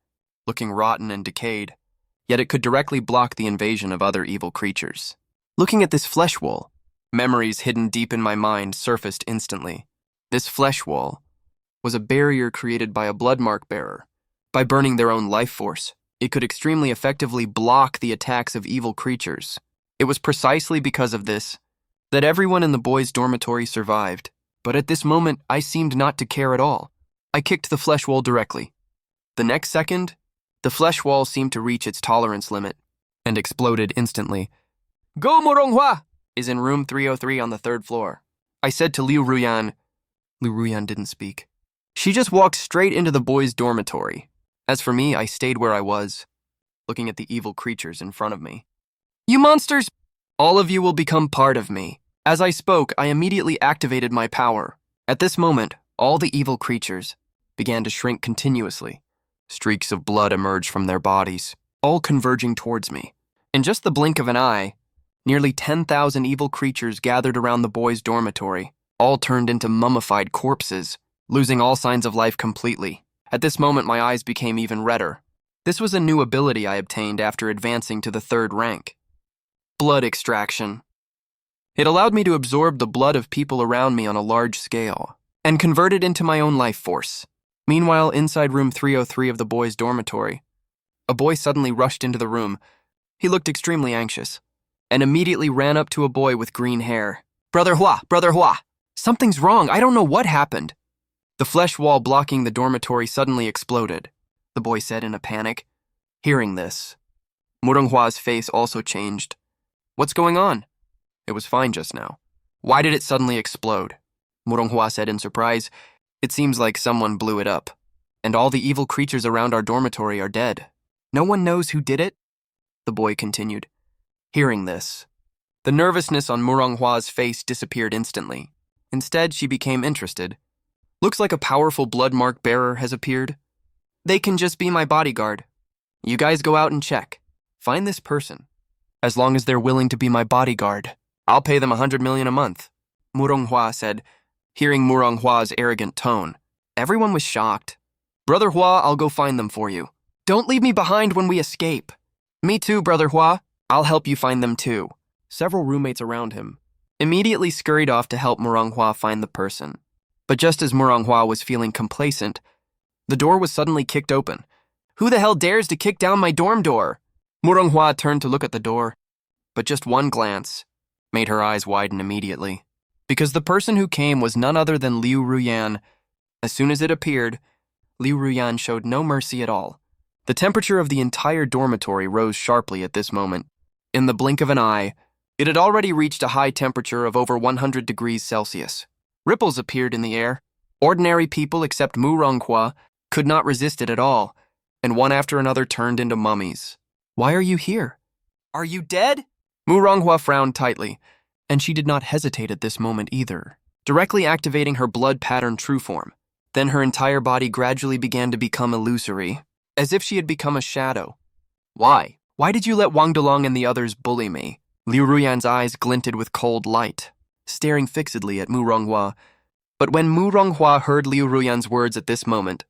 looking rotten and decayed. Yet it could directly block the invasion of other evil creatures. Looking at this flesh wall, memories hidden deep in my mind surfaced instantly. This flesh wall was a barrier created by a bloodmark bearer. By burning their own life force, it could extremely effectively block the attacks of evil creatures. It was precisely because of this that everyone in the boys' dormitory survived. But at this moment, I seemed not to care at all. I kicked the flesh wall directly. The next second, the flesh wall seemed to reach its tolerance limit and exploded instantly. "Go Muronghua is in room 303 on the 3rd floor." I said to Liu Ruyan. Liu Ruyan didn't speak. She just walked straight into the boys' dormitory. As for me, I stayed where I was, looking at the evil creatures in front of me. "You monsters! All of you will become part of me." As I spoke, I immediately activated my power. At this moment, all the evil creatures began to shrink continuously. Streaks of blood emerged from their bodies, all converging towards me. In just the blink of an eye, nearly 10,000 evil creatures gathered around the boys' dormitory, all turned into mummified corpses, losing all signs of life completely. At this moment, my eyes became even redder. This was a new ability I obtained after advancing to the 3rd rank. Blood extraction. It allowed me to absorb the blood of people around me on a large scale. and convert it into my own life force. Meanwhile, inside room 303 of the boys' dormitory, a boy suddenly rushed into the room. He looked extremely anxious, and immediately ran up to a boy with green hair. Brother Hua, something's wrong, I don't know what happened. The flesh wall blocking the dormitory suddenly exploded, the boy said in a panic. Hearing this, Hua's face also changed. What's going on? It was fine just now. Why did it suddenly explode? Hua said in surprise. It seems like someone blew it up, and all the evil creatures around our dormitory are dead. No one knows who did it? The boy continued. Hearing this, the nervousness on Hua's face disappeared instantly. Instead, she became interested. Looks like a powerful blood mark bearer has appeared. They can just be my bodyguard. You guys go out and check. Find this person. As long as they're willing to be my bodyguard, I'll pay them 100 million a month, Hua said, hearing Hua's arrogant tone. Everyone was shocked. Brother Hua, I'll go find them for you. Don't leave me behind when we escape. Me too, Brother Hua. I'll help you find them too. Several roommates around him immediately scurried off to help Hua find the person. But just as Hua was feeling complacent, the door was suddenly kicked open. Who the hell dares to kick down my dorm door? Hua turned to look at the door, but just one glance made her eyes widen immediately, because the person who came was none other than Liu Ruyan. As soon as it appeared, Liu Ruyan showed no mercy at all. The temperature of the entire dormitory rose sharply at this moment. In the blink of an eye, it had already reached a high temperature of over 100 degrees Celsius. Ripples appeared in the air. Ordinary people except Hua could not resist it at all, and one after another turned into mummies. Why are you here? Are you dead? Hua frowned tightly, and she did not hesitate at this moment either, directly activating her blood pattern true form. Then her entire body gradually began to become illusory, as if she had become a shadow. Why? Why did you let Wang Delong and the others bully me? Liu Ruyan's eyes glinted with cold light, staring fixedly at Hua. But when Hua heard Liu Ruyan's words at this moment,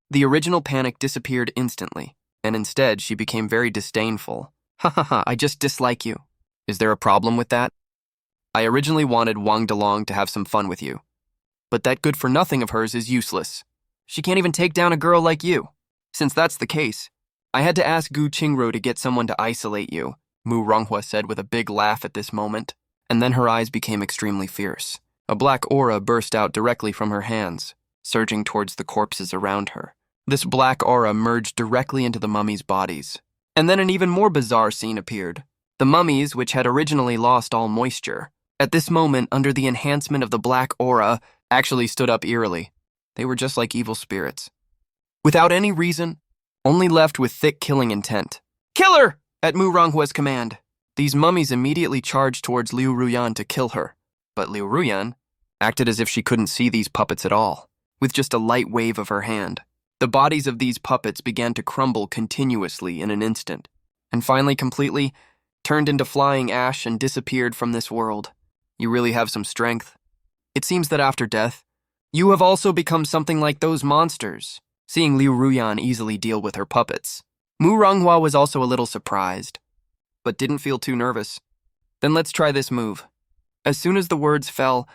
the original panic disappeared instantly, and instead she became very disdainful. Ha ha ha, I just dislike you. Is there a problem with that? I originally wanted Wang Delong to have some fun with you, but that good-for-nothing of hers is useless. She can't even take down a girl like you. Since that's the case, I had to ask Gu Qingru to get someone to isolate you, Hua said with a big laugh at this moment, and then her eyes became extremely fierce. A black aura burst out directly from her hands, surging towards the corpses around her. This black aura merged directly into the mummies' bodies. And then an even more bizarre scene appeared. The mummies, which had originally lost all moisture, at this moment, under the enhancement of the black aura, actually stood up eerily. They were just like evil spirits. Without any reason, only left with thick killing intent. Kill her! At Hua's command. These mummies immediately charged towards Liu Ruyan to kill her, but Liu Ruyan acted as if she couldn't see these puppets at all. With just a light wave of her hand, the bodies of these puppets began to crumble continuously in an instant, and finally completely turned into flying ash and disappeared from this world. You really have some strength. It seems that after death, you have also become something like those monsters. Seeing Liu Ruyan easily deal with her puppets, Hua was also a little surprised, but didn't feel too nervous. Then let's try this move. As soon as the words fell,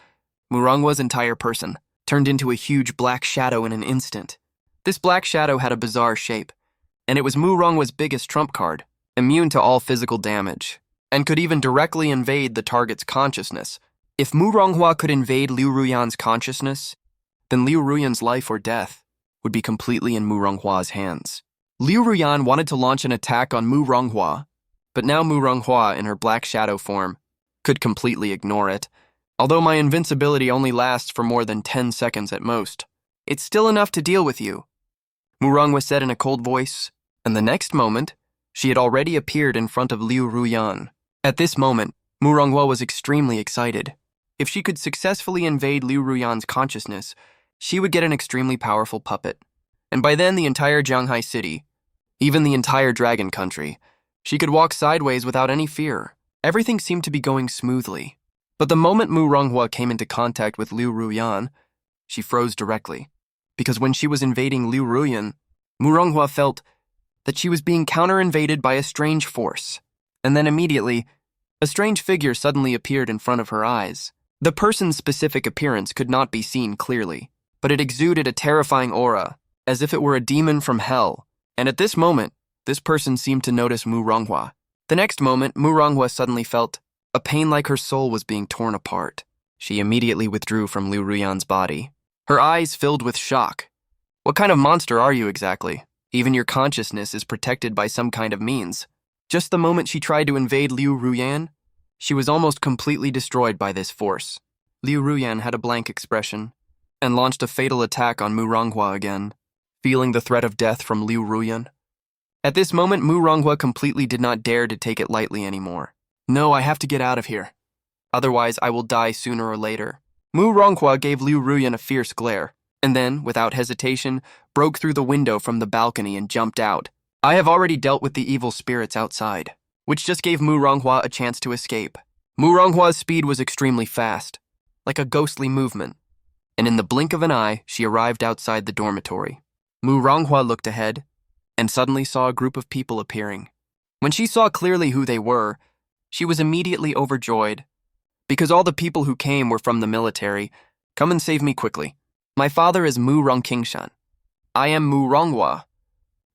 Hua's entire person turned into a huge black shadow in an instant. This black shadow had a bizarre shape, and it was Hua's biggest trump card, immune to all physical damage, and could even directly invade the target's consciousness. If Hua could invade Liu Ruyan's consciousness, then Liu Ruyan's life or death would be completely in Hua's hands. Liu Ruyan wanted to launch an attack on Hua, but now Hua, in her black shadow form, could completely ignore it. Although my invincibility only lasts for more than 10 seconds at most, it's still enough to deal with you, Hua said in a cold voice, and the next moment, she had already appeared in front of Liu Ruyan. At this moment, Hua was extremely excited. If she could successfully invade Liu Ruyan's consciousness, she would get an extremely powerful puppet. And by then, the entire Jianghai city, even the entire Dragon Country, she could walk sideways without any fear. Everything seemed to be going smoothly. But the moment Hua came into contact with Liu Ruyan, she froze directly. Because when she was invading Liu Ruyan, Hua felt that she was being counter-invaded by a strange force. And then immediately, a strange figure suddenly appeared in front of her eyes. The person's specific appearance could not be seen clearly, but it exuded a terrifying aura, as if it were a demon from hell. And at this moment, this person seemed to notice Mu Ronghua. The next moment, Mu Ronghua suddenly felt a pain like her soul was being torn apart. She immediately withdrew from Liu Ruyan's body, her eyes filled with shock. What kind of monster are you exactly? Even your consciousness is protected by some kind of means. Just the moment she tried to invade Liu Ruyan, she was almost completely destroyed by this force. Liu Ruyan had a blank expression and launched a fatal attack on Mu Ronghua again, feeling the threat of death from Liu Ruyan. At this moment, Mu Ronghua completely did not dare to take it lightly anymore. No, I have to get out of here. Otherwise, I will die sooner or later. Mu Ronghua gave Liu Ruyan a fierce glare, and then, without hesitation, broke through the window from the balcony and jumped out. I have already dealt with the evil spirits outside, which just gave Mu Ronghua a chance to escape. Mu Ronghua's speed was extremely fast, like a ghostly movement, and in the blink of an eye, she arrived outside the dormitory. Mu Ronghua looked ahead, and suddenly saw a group of people appearing. When she saw clearly who they were, she was immediately overjoyed, because all the people who came were from the military. Come and save me quickly. My father is Mu Rongqingshan. I am Mu Ronghua.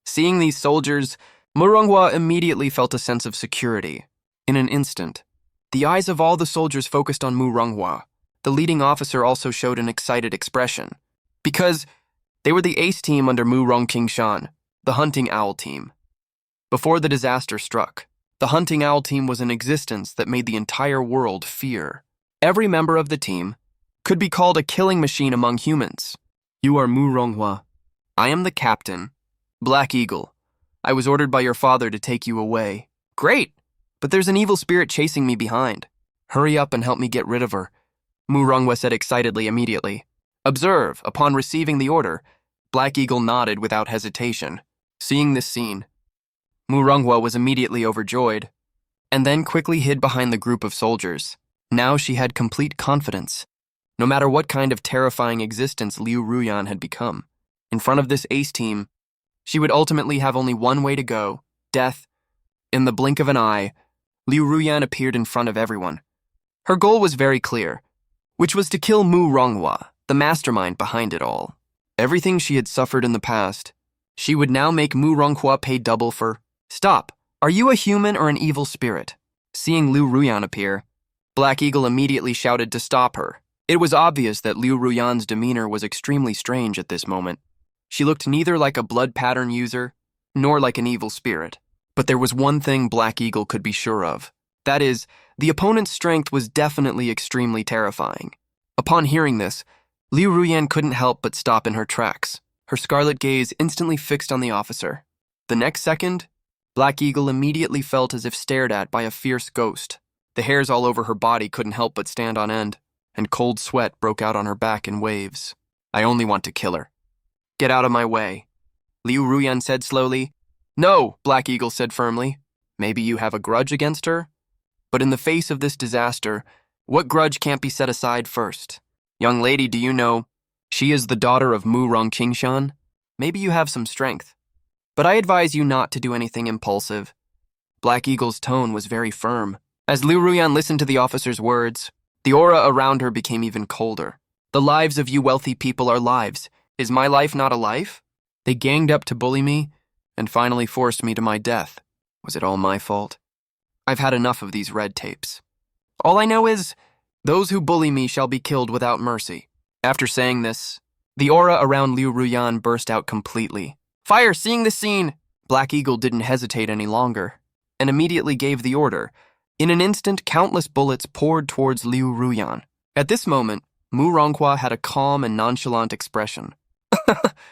Seeing these soldiers, Mu Ronghua immediately felt a sense of security. In an instant, the eyes of all the soldiers focused on Mu Ronghua. The leading officer also showed an excited expression, because they were the ace team under Mu Rongqingshan, the hunting owl team. Before the disaster struck, the hunting owl team was in existence that made the entire world fear. Every member of the team could be called a killing machine among humans. You are Mu Ronghua. I am the captain, Black Eagle. I was ordered by your father to take you away. Great, but there's an evil spirit chasing me behind. Hurry up and help me get rid of her, Mu Ronghua said excitedly immediately. Observe, upon receiving the order, Black Eagle nodded without hesitation. Seeing this scene, Mu Ronghua was immediately overjoyed, and then quickly hid behind the group of soldiers. Now she had complete confidence. No matter what kind of terrifying existence Liu Ruyan had become, in front of this ace team, she would ultimately have only one way to go, death. In the blink of an eye, Liu Ruyan appeared in front of everyone. Her goal was very clear, which was to kill Mu Ronghua, the mastermind behind it all. Everything she had suffered in the past, she would now make Mu Ronghua pay double for. Stop! Are you a human or an evil spirit? Seeing Liu Ruyan appear, Black Eagle immediately shouted to stop her. It was obvious that Liu Ruyan's demeanor was extremely strange at this moment. She looked neither like a blood pattern user, nor like an evil spirit. But there was one thing Black Eagle could be sure of. That is, the opponent's strength was definitely extremely terrifying. Upon hearing this, Liu Ruyan couldn't help but stop in her tracks, her scarlet gaze instantly fixed on the officer. The next second, Black Eagle immediately felt as if stared at by a fierce ghost. The hairs all over her body couldn't help but stand on end, and cold sweat broke out on her back in waves. I only want to kill her. Get out of my way, Liu Ruyan said slowly. No, Black Eagle said firmly. Maybe you have a grudge against her? But in the face of this disaster, what grudge can't be set aside first? Young lady, do you know, she is the daughter of Mu Rongqingshan? Maybe you have some strength, but I advise you not to do anything impulsive. Black Eagle's tone was very firm. As Liu Ruyan listened to the officer's words, the aura around her became even colder. The lives of you wealthy people are lives. Is my life not a life? They ganged up to bully me and finally forced me to my death. Was it all my fault? I've had enough of these red tapes. All I know is, those who bully me shall be killed without mercy. After saying this, the aura around Liu Ruyan burst out completely. Fire! Seeing the scene, Black Eagle didn't hesitate any longer, and immediately gave the order. In an instant, countless bullets poured towards Liu Ruyan. At this moment, Mu Ronghua had a calm and nonchalant expression.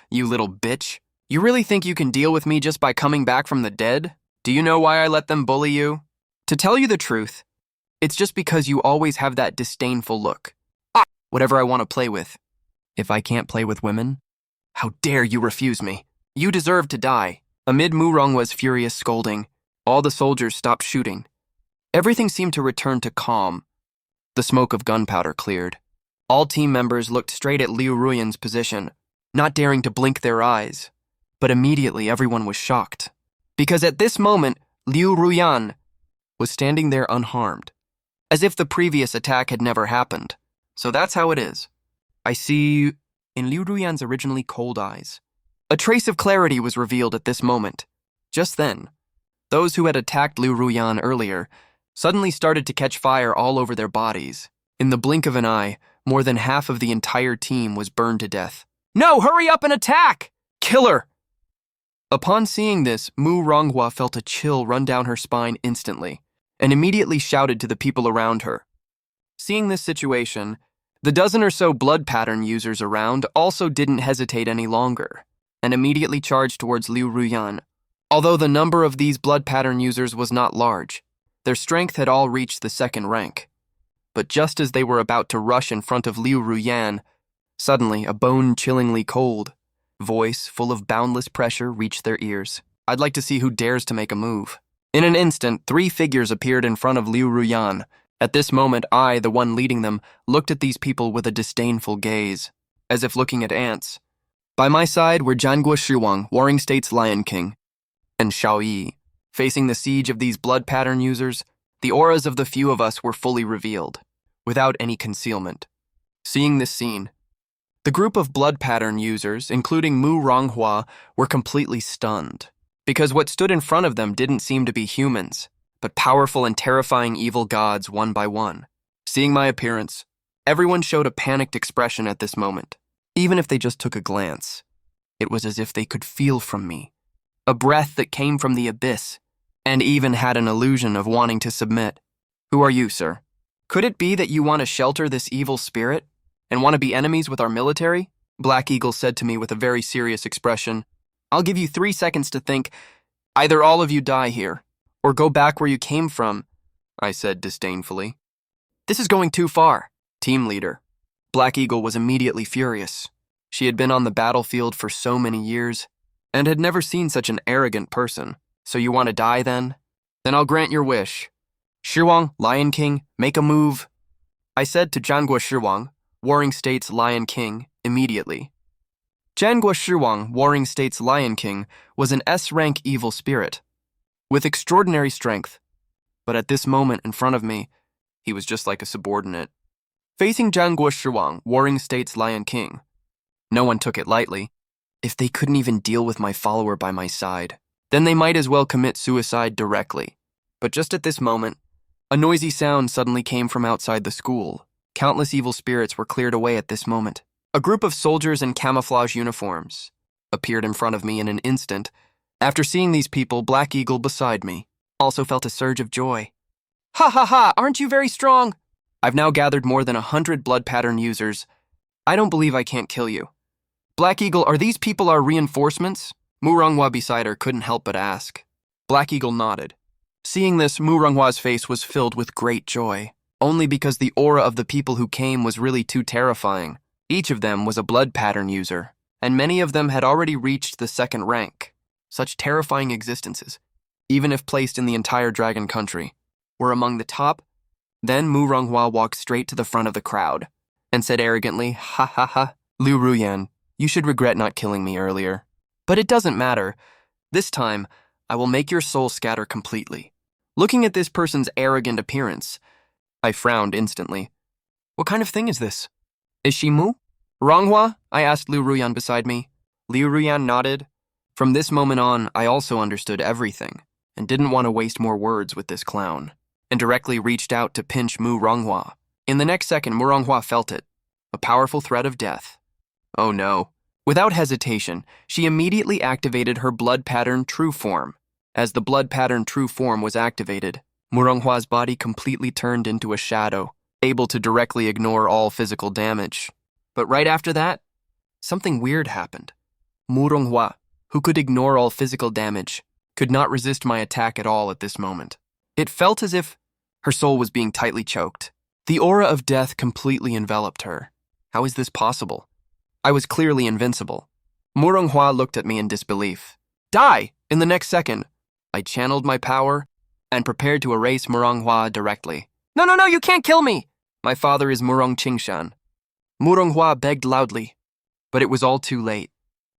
You little bitch. You really think you can deal with me just by coming back from the dead? Do you know why I let them bully you? To tell you the truth, it's just because you always have that disdainful look. Whatever I want to play with. If I can't play with women, how dare you refuse me? You deserve to die. Amid Mu Ronghua's furious scolding, all the soldiers stopped shooting. Everything seemed to return to calm. The smoke of gunpowder cleared. All team members looked straight at Liu Ruyan's position, not daring to blink their eyes. But immediately everyone was shocked, because at this moment, Liu Ruyan was standing there unharmed, as if the previous attack had never happened. So that's how it is. I see in Liu Ruyan's originally cold eyes. A trace of clarity was revealed at this moment. Just then, those who had attacked Liu Ruyan earlier suddenly started to catch fire all over their bodies. In the blink of an eye, more than half of the entire team was burned to death. No, hurry up and attack! Killer! Upon seeing this, Mu Ronghua felt a chill run down her spine instantly and immediately shouted to the people around her. Seeing this situation, the dozen or so blood pattern users around also didn't hesitate any longer and immediately charged towards Liu Ruyan. Although the number of these blood pattern users was not large, their strength had all reached the second rank. But just as they were about to rush in front of Liu Ruyan, suddenly a bone-chillingly cold voice full of boundless pressure reached their ears. I'd like to see who dares to make a move. In an instant, 3 figures appeared in front of Liu Ruyan. At this moment, I, the one leading them, looked at these people with a disdainful gaze, as if looking at ants. By my side were Jianguo Shiwang, Warring State's Lion King, and Xiao Yi. Facing the siege of these blood pattern users, the auras of the few of us were fully revealed, without any concealment. Seeing this scene, the group of blood pattern users, including Mu Ronghua, were completely stunned, because what stood in front of them didn't seem to be humans, but powerful and terrifying evil gods one by one. Seeing my appearance, everyone showed a panicked expression at this moment. Even if they just took a glance, it was as if they could feel from me, a breath that came from the abyss, and even had an illusion of wanting to submit. Who are you, sir? Could it be that you want to shelter this evil spirit and want to be enemies with our military? Black Eagle said to me with a very serious expression. I'll give you 3 seconds to think. Either all of you die here, or go back where you came from, I said disdainfully. This is going too far. Team leader. Black Eagle was immediately furious. She had been on the battlefield for so many years, and had never seen such an arrogant person. So you want to die then? Then I'll grant your wish. Shiwang, Lion King, make a move. I said to Jianguo Shiwang, Warring State's Lion King, immediately. Jianguo Shiwang, Warring State's Lion King, was an S-rank evil spirit, with extraordinary strength. But at this moment in front of me, he was just like a subordinate. Facing Jianguo Shiwang, Warring State's Lion King, no one took it lightly. If they couldn't even deal with my follower by my side, then they might as well commit suicide directly. But just at this moment, a noisy sound suddenly came from outside the school. Countless evil spirits were cleared away at this moment. A group of soldiers in camouflage uniforms appeared in front of me in an instant. After seeing these people, Black Eagle beside me also felt a surge of joy. Ha ha ha, aren't you very strong? I've now gathered more than 100 blood pattern users. I don't believe I can't kill you. Black Eagle, are these people our reinforcements? Mu Ronghua beside her couldn't help but ask. Black Eagle nodded. Seeing this, Mu Ronghua's face was filled with great joy, only because the aura of the people who came was really too terrifying. Each of them was a blood pattern user, and many of them had already reached the second rank. Such terrifying existences, even if placed in the entire dragon country, were among the top. Then Mu Ronghua walked straight to the front of the crowd and said arrogantly, ha ha ha, Liu Ruyan, you should regret not killing me earlier. But it doesn't matter. This time, I will make your soul scatter completely. Looking at this person's arrogant appearance, I frowned instantly. What kind of thing is this? Is she Mu? Ronghua? I asked Liu Ruyan beside me. Liu Ruyan nodded. From this moment on, I also understood everything, and didn't want to waste more words with this clown, and directly reached out to pinch Mu Ronghua. In the next second, Mu Ronghua felt it, a powerful threat of death. Oh no. Without hesitation, she immediately activated her blood pattern true form. As the blood pattern true form was activated, Mu Ronghua's body completely turned into a shadow, able to directly ignore all physical damage. But right after that, something weird happened. Mu Ronghua, who could ignore all physical damage, could not resist my attack at all at this moment. It felt as if her soul was being tightly choked. The aura of death completely enveloped her. How is this possible? I was clearly invincible. Mu Ronghua looked at me in disbelief. Die! In the next second, I channeled my power and prepared to erase Mu Ronghua directly. No, you can't kill me! My father is Murong Qingshan. Mu Ronghua begged loudly, but it was all too late.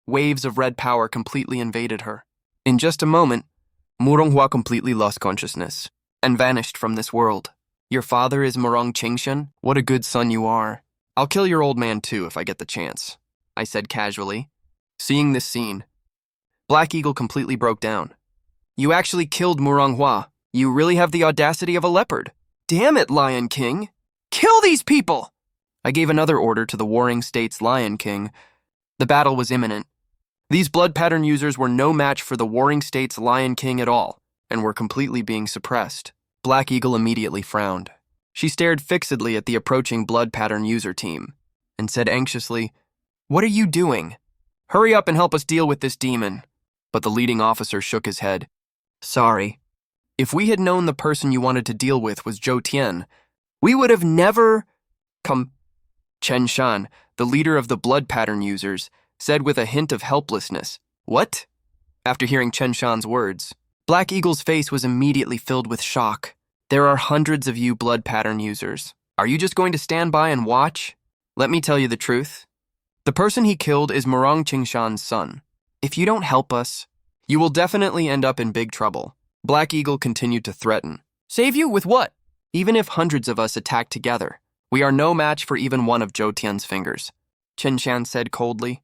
Waves of red power completely invaded her. In just a moment, Mu Ronghua completely lost consciousness and vanished from this world. Your father is Murong Qingshan? What a good son you are. I'll kill your old man too if I get the chance, I said casually. Seeing this scene, Black Eagle completely broke down. You actually killed Manhwa. You really have the audacity of a leopard. Damn it, Lion King. Kill these people! I gave another order to the warring state's Lion King. The battle was imminent. These blood pattern users were no match for the warring state's Lion King at all, and were completely being suppressed. Black Eagle immediately frowned. She stared fixedly at the approaching blood pattern user team, and said anxiously, "What are you doing? Hurry up and help us deal with this demon." But the leading officer shook his head. Sorry. If we had known the person you wanted to deal with was Zhou Tian, we would have never come. Chen Shan, the leader of the blood pattern users, said with a hint of helplessness. What? After hearing Chen Shan's words, Black Eagle's face was immediately filled with shock. There are hundreds of you blood pattern users. Are you just going to stand by and watch? Let me tell you the truth. The person he killed is Murong Qingshan's son. If you don't help us, you will definitely end up in big trouble. Black Eagle continued to threaten. Save you with what? Even if hundreds of us attack together, we are no match for even one of Zhou Tian's fingers, Chen Shan said coldly.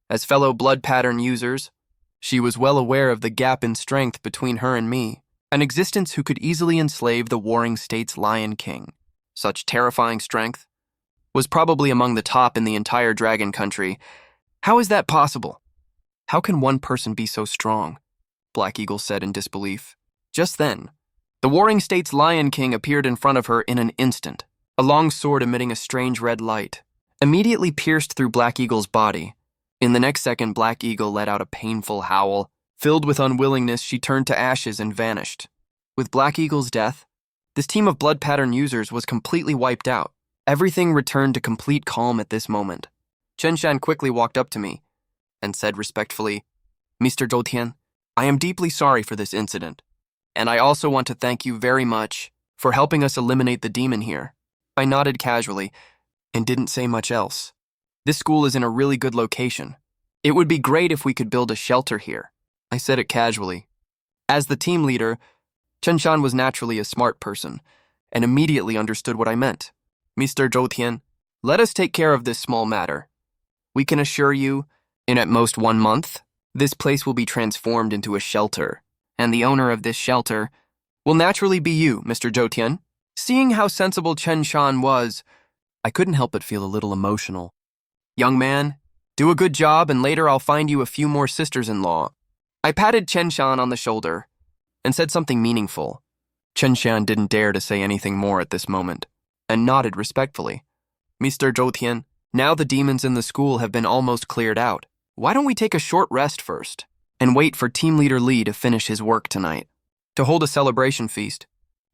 As fellow blood pattern users, she was well aware of the gap in strength between her and me, an existence who could easily enslave the warring state's Lion King. Such terrifying strength was probably among the top in the entire Dragon Country. How is that possible? How can one person be so strong? Black Eagle said in disbelief. Just then, the warring state's Lion King appeared in front of her in an instant, a long sword emitting a strange red light, immediately pierced through Black Eagle's body. In the next second, Black Eagle let out a painful howl. Filled with unwillingness, she turned to ashes and vanished. With Black Eagle's death, this team of blood pattern users was completely wiped out. Everything returned to complete calm at this moment. Chen Shan quickly walked up to me and said respectfully, Mr. Zhou Tian, I am deeply sorry for this incident, and I also want to thank you very much for helping us eliminate the demon here. I nodded casually and didn't say much else. This school is in a really good location. It would be great if we could build a shelter here. I said it casually. As the team leader, Chen Shan was naturally a smart person and immediately understood what I meant. Mr. Zhou Tian, let us take care of this small matter. We can assure you, in at most 1 month, this place will be transformed into a shelter, and the owner of this shelter will naturally be you, Mr. Zhou Tian. Seeing how sensible Chen Shan was, I couldn't help but feel a little emotional. Young man, do a good job and later I'll find you a few more sisters-in-law. I patted Chen Shan on the shoulder and said something meaningful. Chen Shan didn't dare to say anything more at this moment and nodded respectfully. Mr. Zhou Tian, now the demons in the school have been almost cleared out. Why don't we take a short rest first and wait for Team Leader Li to finish his work tonight? To hold a celebration feast,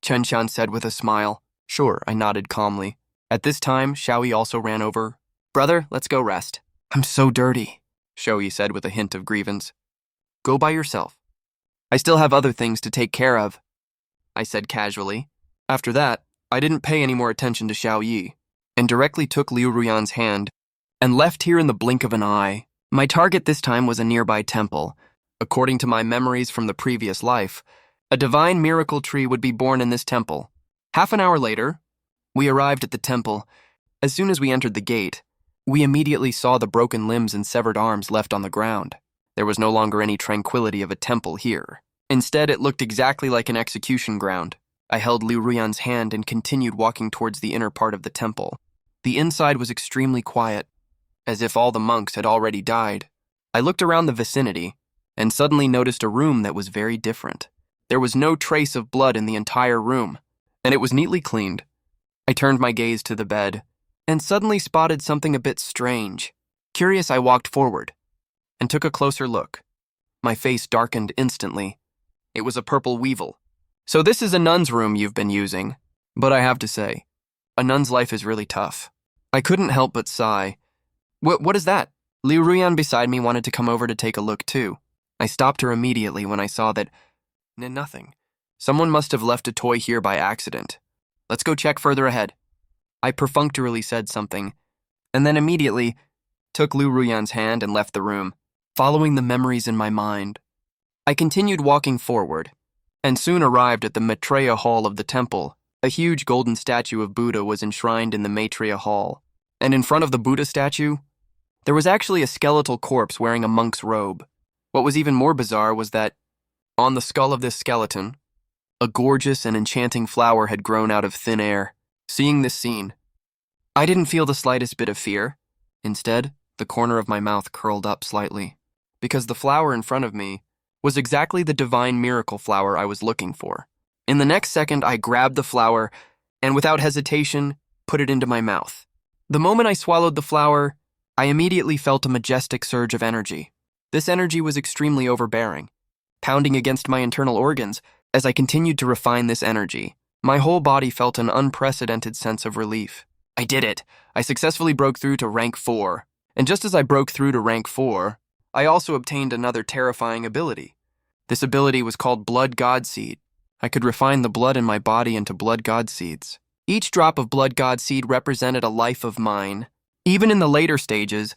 Chen Shan said with a smile. Sure, I nodded calmly. At this time, Xiaoyi also ran over. Brother, let's go rest. I'm so dirty, Xiaoyi said with a hint of grievance. Go by yourself. I still have other things to take care of, I said casually. After that, I didn't pay any more attention to Xiaoyi and directly took Liu Ruyan's hand and left here in the blink of an eye. My target this time was a nearby temple. According to my memories from the previous life, a divine miracle tree would be born in this temple. Half an hour later, we arrived at the temple. As soon as we entered the gate, we immediately saw the broken limbs and severed arms left on the ground. There was no longer any tranquility of a temple here. Instead, it looked exactly like an execution ground. I held Liu Ruyan's hand and continued walking towards the inner part of the temple. The inside was extremely quiet, as if all the monks had already died. I looked around the vicinity and suddenly noticed a room that was very different. There was no trace of blood in the entire room, and it was neatly cleaned. I turned my gaze to the bed and suddenly spotted something a bit strange. Curious, I walked forward and took a closer look. My face darkened instantly. It was a purple weevil. So this is a nun's room you've been using, but I have to say, a nun's life is really tough. I couldn't help but sigh. What is that? Liu Ruyan beside me wanted to come over to take a look too. I stopped her immediately when I saw that nothing. Someone must have left a toy here by accident. Let's go check further ahead. I perfunctorily said something, and then immediately took Liu Ruyan's hand and left the room, following the memories in my mind. I continued walking forward, and soon arrived at the Maitreya Hall of the temple. A huge golden statue of Buddha was enshrined in the Maitreya Hall. And in front of the Buddha statue, there was actually a skeletal corpse wearing a monk's robe. What was even more bizarre was that, on the skull of this skeleton, a gorgeous and enchanting flower had grown out of thin air. Seeing this scene, I didn't feel the slightest bit of fear. Instead, the corner of my mouth curled up slightly, because the flower in front of me was exactly the divine miracle flower I was looking for. In the next second, I grabbed the flower and, without hesitation, put it into my mouth. The moment I swallowed the flower, I immediately felt a majestic surge of energy. This energy was extremely overbearing, pounding against my internal organs. As I continued to refine this energy, my whole body felt an unprecedented sense of relief. I did it! I successfully broke through to rank 4. And just as I broke through to rank 4, I also obtained another terrifying ability. This ability was called Blood God Seed. I could refine the blood in my body into Blood God Seeds. Each drop of Blood God Seed represented a life of mine. Even in the later stages,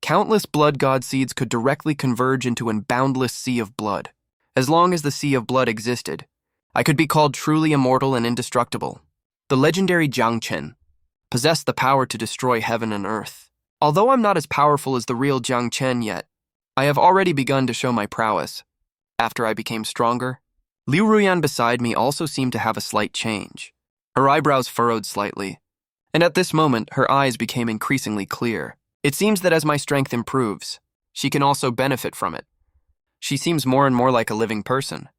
countless Blood God Seeds could directly converge into a boundless sea of blood. As long as the sea of blood existed, I could be called truly immortal and indestructible. The legendary Jiang Chen possessed the power to destroy heaven and earth. Although I'm not as powerful as the real Jiang Chen yet, I have already begun to show my prowess. After I became stronger, Liu Ruyan beside me also seemed to have a slight change. Her eyebrows furrowed slightly, and at this moment her eyes became increasingly clear. It seems that as my strength improves, she can also benefit from it. She seems more and more like a living person.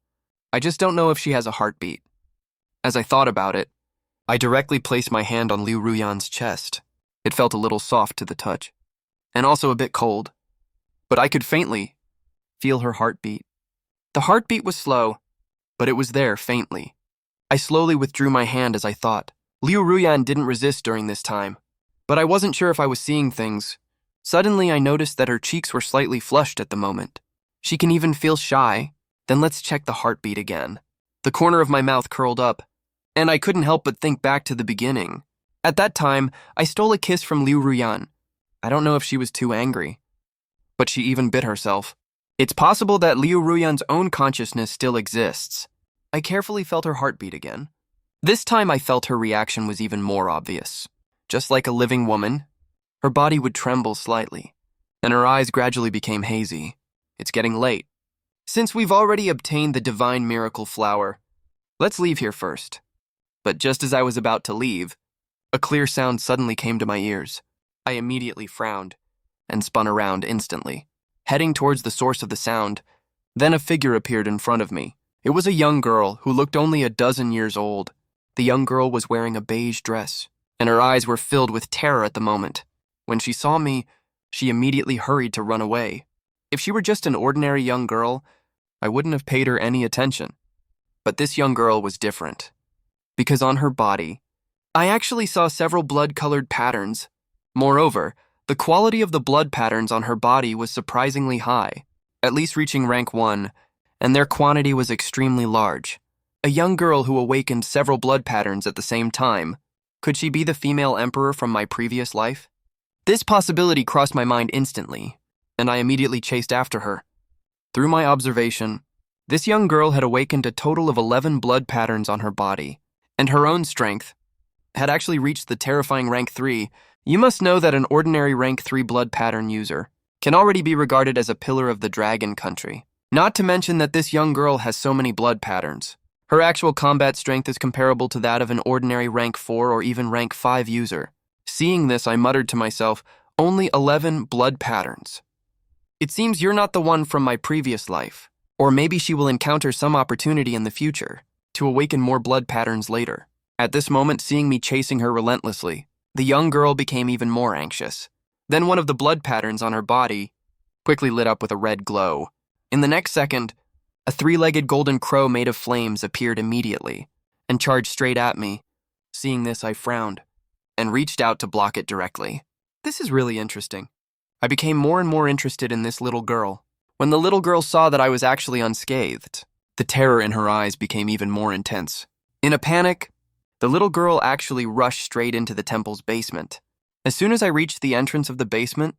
I just don't know if she has a heartbeat. As I thought about it, I directly placed my hand on Liu Ruyan's chest. It felt a little soft to the touch, and also a bit cold, but I could faintly feel her heartbeat. The heartbeat was slow, but it was there faintly. I slowly withdrew my hand as I thought. Liu Ruyan didn't resist during this time, but I wasn't sure if I was seeing things. Suddenly I noticed that her cheeks were slightly flushed at the moment. She can even feel shy. Then let's check the heartbeat again. The corner of my mouth curled up, and I couldn't help but think back to the beginning. At that time, I stole a kiss from Liu Ruyan. I don't know if she was too angry, but she even bit herself. It's possible that Liu Ruyan's own consciousness still exists. I carefully felt her heartbeat again. This time I felt her reaction was even more obvious. Just like a living woman, her body would tremble slightly, and her eyes gradually became hazy. It's getting late. Since we've already obtained the divine miracle flower, let's leave here first. But just as I was about to leave, a clear sound suddenly came to my ears. I immediately frowned and spun around instantly, heading towards the source of the sound. Then a figure appeared in front of me. It was a young girl who looked only a dozen years old. The young girl was wearing a beige dress, and her eyes were filled with terror at the moment. When she saw me, she immediately hurried to run away. If she were just an ordinary young girl, I wouldn't have paid her any attention. But this young girl was different, because on her body, I actually saw several blood-colored patterns. Moreover, the quality of the blood patterns on her body was surprisingly high, at least reaching rank 1, and their quantity was extremely large. A young girl who awakened several blood patterns at the same time. Could she be the female emperor from my previous life? This possibility crossed my mind instantly, and I immediately chased after her. Through my observation, this young girl had awakened a total of 11 blood patterns on her body, and her own strength had actually reached the terrifying rank 3. You must know that an ordinary rank 3 blood pattern user can already be regarded as a pillar of the dragon country. Not to mention that this young girl has so many blood patterns. Her actual combat strength is comparable to that of an ordinary rank 4 or even rank 5 user. Seeing this, I muttered to myself, only 11 blood patterns. It seems you're not the one from my previous life. Or maybe she will encounter some opportunity in the future to awaken more blood patterns later. At this moment, seeing me chasing her relentlessly, the young girl became even more anxious. Then one of the blood patterns on her body quickly lit up with a red glow. In the next second, a 3-legged golden crow made of flames appeared immediately and charged straight at me. Seeing this, I frowned and reached out to block it directly. This is really interesting. I became more and more interested in this little girl. When the little girl saw that I was actually unscathed, the terror in her eyes became even more intense. In a panic, the little girl actually rushed straight into the temple's basement. As soon as I reached the entrance of the basement,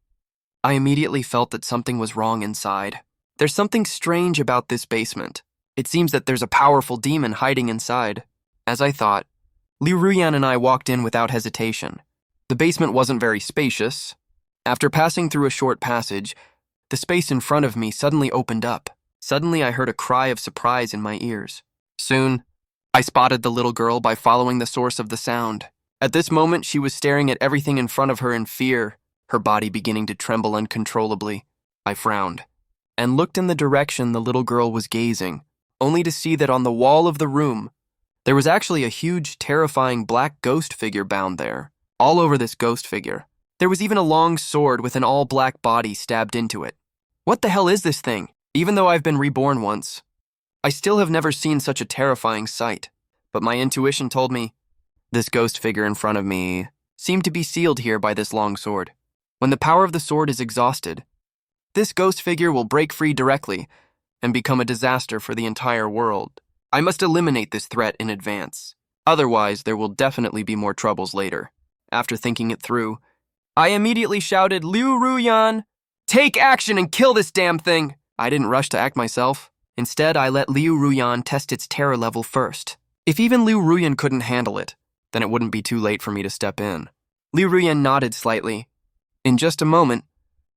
I immediately felt that something was wrong inside. There's something strange about this basement. It seems that there's a powerful demon hiding inside. As I thought, Liu Ruyan and I walked in without hesitation. The basement wasn't very spacious. After passing through a short passage, the space in front of me suddenly opened up. Suddenly, I heard a cry of surprise in my ears. Soon, I spotted the little girl by following the source of the sound. At this moment, she was staring at everything in front of her in fear, her body beginning to tremble uncontrollably. I frowned and looked in the direction the little girl was gazing, only to see that on the wall of the room, there was actually a huge, terrifying black ghost figure bound there. All over this ghost figure, there was even a long sword with an all-black body stabbed into it. What the hell is this thing? Even though I've been reborn once, I still have never seen such a terrifying sight. But my intuition told me this ghost figure in front of me seemed to be sealed here by this long sword. When the power of the sword is exhausted, this ghost figure will break free directly and become a disaster for the entire world. I must eliminate this threat in advance. Otherwise, there will definitely be more troubles later. After thinking it through, I immediately shouted, "Liu Ruyan, take action and kill this damn thing!" I didn't rush to act myself. Instead, I let Liu Ruyan test its terror level first. If even Liu Ruyan couldn't handle it, then it wouldn't be too late for me to step in. Liu Ruyan nodded slightly. In just a moment,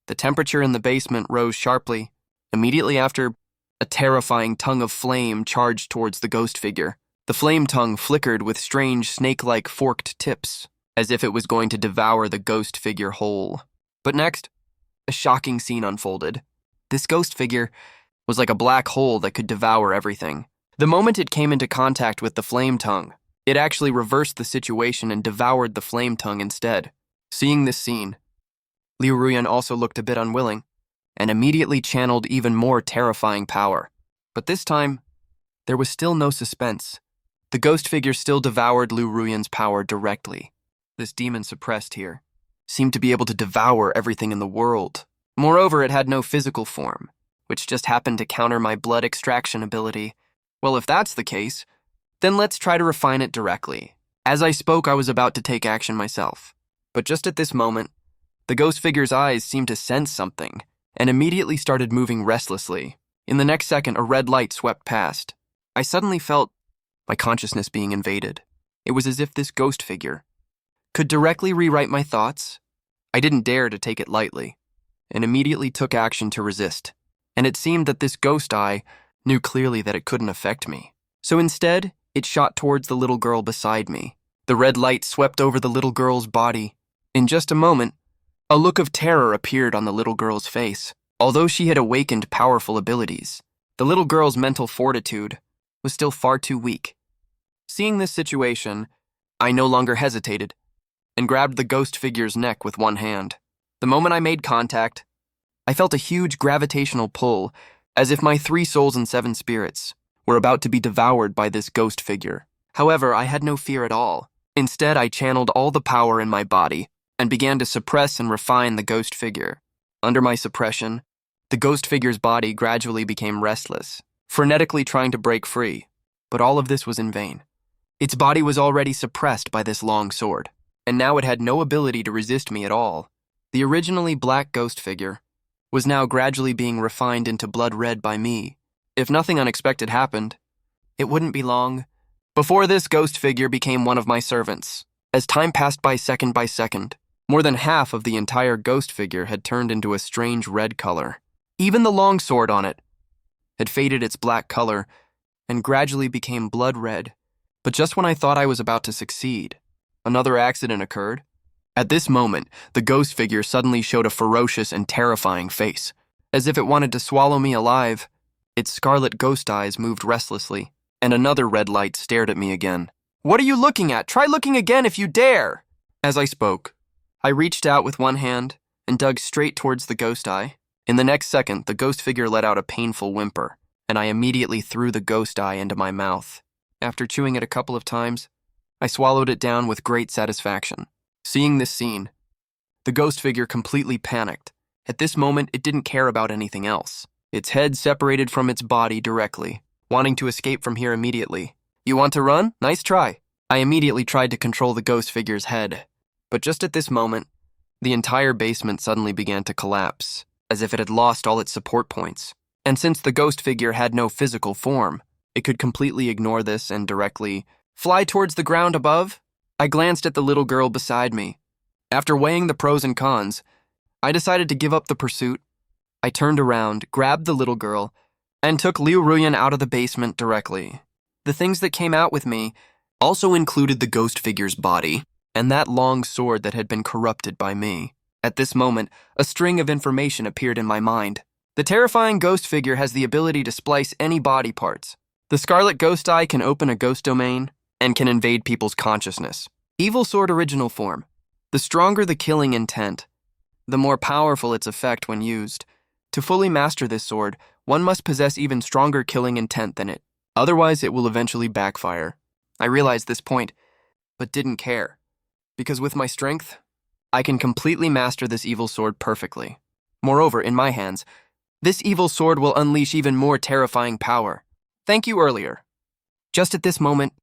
the temperature in the basement rose sharply. Immediately after, a terrifying tongue of flame charged towards the ghost figure. The flame tongue flickered with strange snake-like forked tips, as if it was going to devour the ghost figure whole. But next, a shocking scene unfolded. This ghost figure was like a black hole that could devour everything. The moment it came into contact with the flame tongue, it actually reversed the situation and devoured the flame tongue instead. Seeing this scene, Liu Ruyan also looked a bit unwilling, and immediately channeled even more terrifying power. But this time, there was still no suspense. The ghost figure still devoured Liu Ruyan's power directly. This demon suppressed here seemed to be able to devour everything in the world. Moreover, it had no physical form, which just happened to counter my blood extraction ability. Well, if that's the case, then let's try to refine it directly. As I spoke, I was about to take action myself. But just at this moment, the ghost figure's eyes seemed to sense something, and immediately started moving restlessly. In the next second, a red light swept past. I suddenly felt my consciousness being invaded. It was as if this ghost figure could directly rewrite my thoughts. I didn't dare to take it lightly, and immediately took action to resist. And it seemed that this ghost eye knew clearly that it couldn't affect me. So instead, it shot towards the little girl beside me. The red light swept over the little girl's body. In just a moment, a look of terror appeared on the little girl's face. Although she had awakened powerful abilities, the little girl's mental fortitude was still far too weak. Seeing this situation, I no longer hesitated and grabbed the ghost figure's neck with one hand. The moment I made contact, I felt a huge gravitational pull, as if my 3 souls and 7 spirits were about to be devoured by this ghost figure. However, I had no fear at all. Instead, I channeled all the power in my body and began to suppress and refine the ghost figure. Under my suppression, the ghost figure's body gradually became restless, frenetically trying to break free. But all of this was in vain. Its body was already suppressed by this long sword, and now it had no ability to resist me at all. The originally black ghost figure was now gradually being refined into blood red by me. If nothing unexpected happened, it wouldn't be long before this ghost figure became one of my servants. As time passed by second, more than half of the entire ghost figure had turned into a strange red color. Even the long sword on it had faded its black color and gradually became blood red. But just when I thought I was about to succeed, another accident occurred. At this moment, the ghost figure suddenly showed a ferocious and terrifying face, as if it wanted to swallow me alive. Its scarlet ghost eyes moved restlessly, and another red light stared at me again. "What are you looking at? Try looking again if you dare!" As I spoke, I reached out with one hand and dug straight towards the ghost eye. In the next second, the ghost figure let out a painful whimper, and I immediately threw the ghost eye into my mouth. After chewing it a couple of times, I swallowed it down with great satisfaction. Seeing this scene, the ghost figure completely panicked. At this moment, it didn't care about anything else. Its head separated from its body directly, wanting to escape from here immediately. "You want to run? Nice try." I immediately tried to control the ghost figure's head. But just at this moment, the entire basement suddenly began to collapse, as if it had lost all its support points. And since the ghost figure had no physical form, it could completely ignore this and directly fly towards the ground above. I glanced at the little girl beside me, After weighing the pros and cons, I decided to give up the pursuit. I turned around, grabbed the little girl, and took Liu Ruyan out of the basement directly. The things that came out with me also included the ghost figure's body and that long sword that had been corrupted by me. At this moment, a string of information appeared in my mind. The terrifying ghost figure has the ability to splice any body parts. The Scarlet Ghost Eye can open a ghost domain and can invade people's consciousness. Evil Sword Original Form. The stronger the killing intent, the more powerful its effect when used. To fully master this sword, one must possess even stronger killing intent than it. Otherwise, it will eventually backfire. I realized this point, but didn't care. Because with my strength, I can completely master this evil sword perfectly. Moreover, in my hands, this evil sword will unleash even more terrifying power. Thank you earlier. Just at this moment,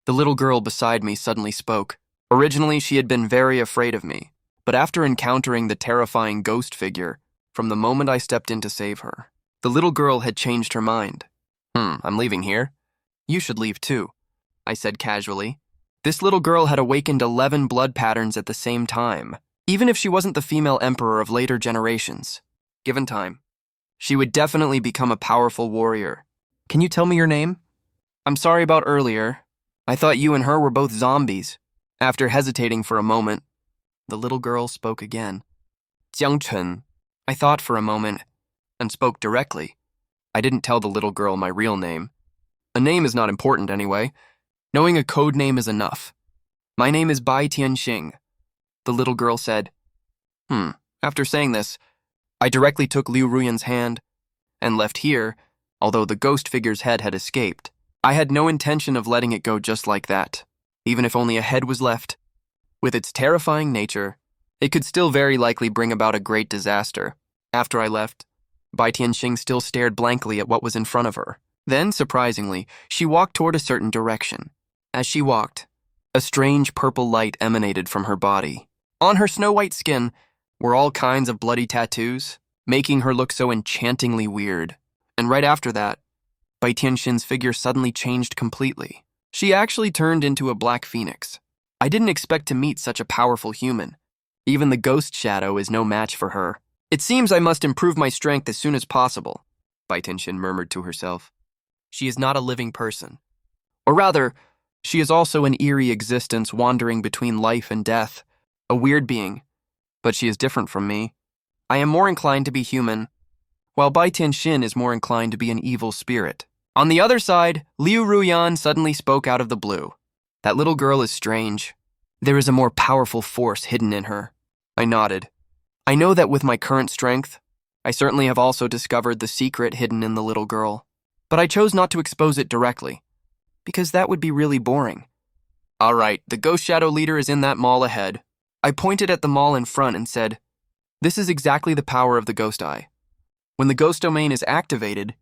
the little girl beside me suddenly spoke. Originally, she had been very afraid of me, but after encountering the terrifying ghost figure, from the moment I stepped in to save her, the little girl had changed her mind. I'm leaving here. You should leave too, I said casually. This little girl had awakened 11 blood patterns at the same time, even if she wasn't the female emperor of later generations. Given time, she would definitely become a powerful warrior. Can you tell me your name? I'm sorry about earlier. I thought you and her were both zombies. After hesitating for a moment, the little girl spoke again. Jiang Chen. I thought for a moment and spoke directly. I didn't tell the little girl my real name. A name is not important anyway. Knowing a code name is enough. My name is Bai Tianxing. The little girl said. After saying this, I directly took Liu Ruyan's hand and left here, although the ghost figure's head had escaped. I had no intention of letting it go just like that, even if only a head was left. With its terrifying nature, it could still very likely bring about a great disaster. After I left, Bai Tianxing still stared blankly at what was in front of her. Then, surprisingly, she walked toward a certain direction. As she walked, a strange purple light emanated from her body. On her snow-white skin were all kinds of bloody tattoos, making her look so enchantingly weird. And right after that, Bai Tianxin's figure suddenly changed completely. She actually turned into a black phoenix. I didn't expect to meet such a powerful human. Even the ghost shadow is no match for her. It seems I must improve my strength as soon as possible, Bai Tianxin murmured to herself. She is not a living person. Or rather, she is also an eerie existence wandering between life and death, a weird being, but she is different from me. I am more inclined to be human, while Bai Tianxin is more inclined to be an evil spirit. On the other side, Liu Ruyan suddenly spoke out of the blue. That little girl is strange. There is a more powerful force hidden in her. I nodded. I know that with my current strength, I certainly have also discovered the secret hidden in the little girl, but I chose not to expose it directly, because that would be really boring. All right, the Ghost Shadow Leader is in that mall ahead. I pointed at the mall in front and said, this is exactly the power of the Ghost Eye. When the Ghost Domain is activated,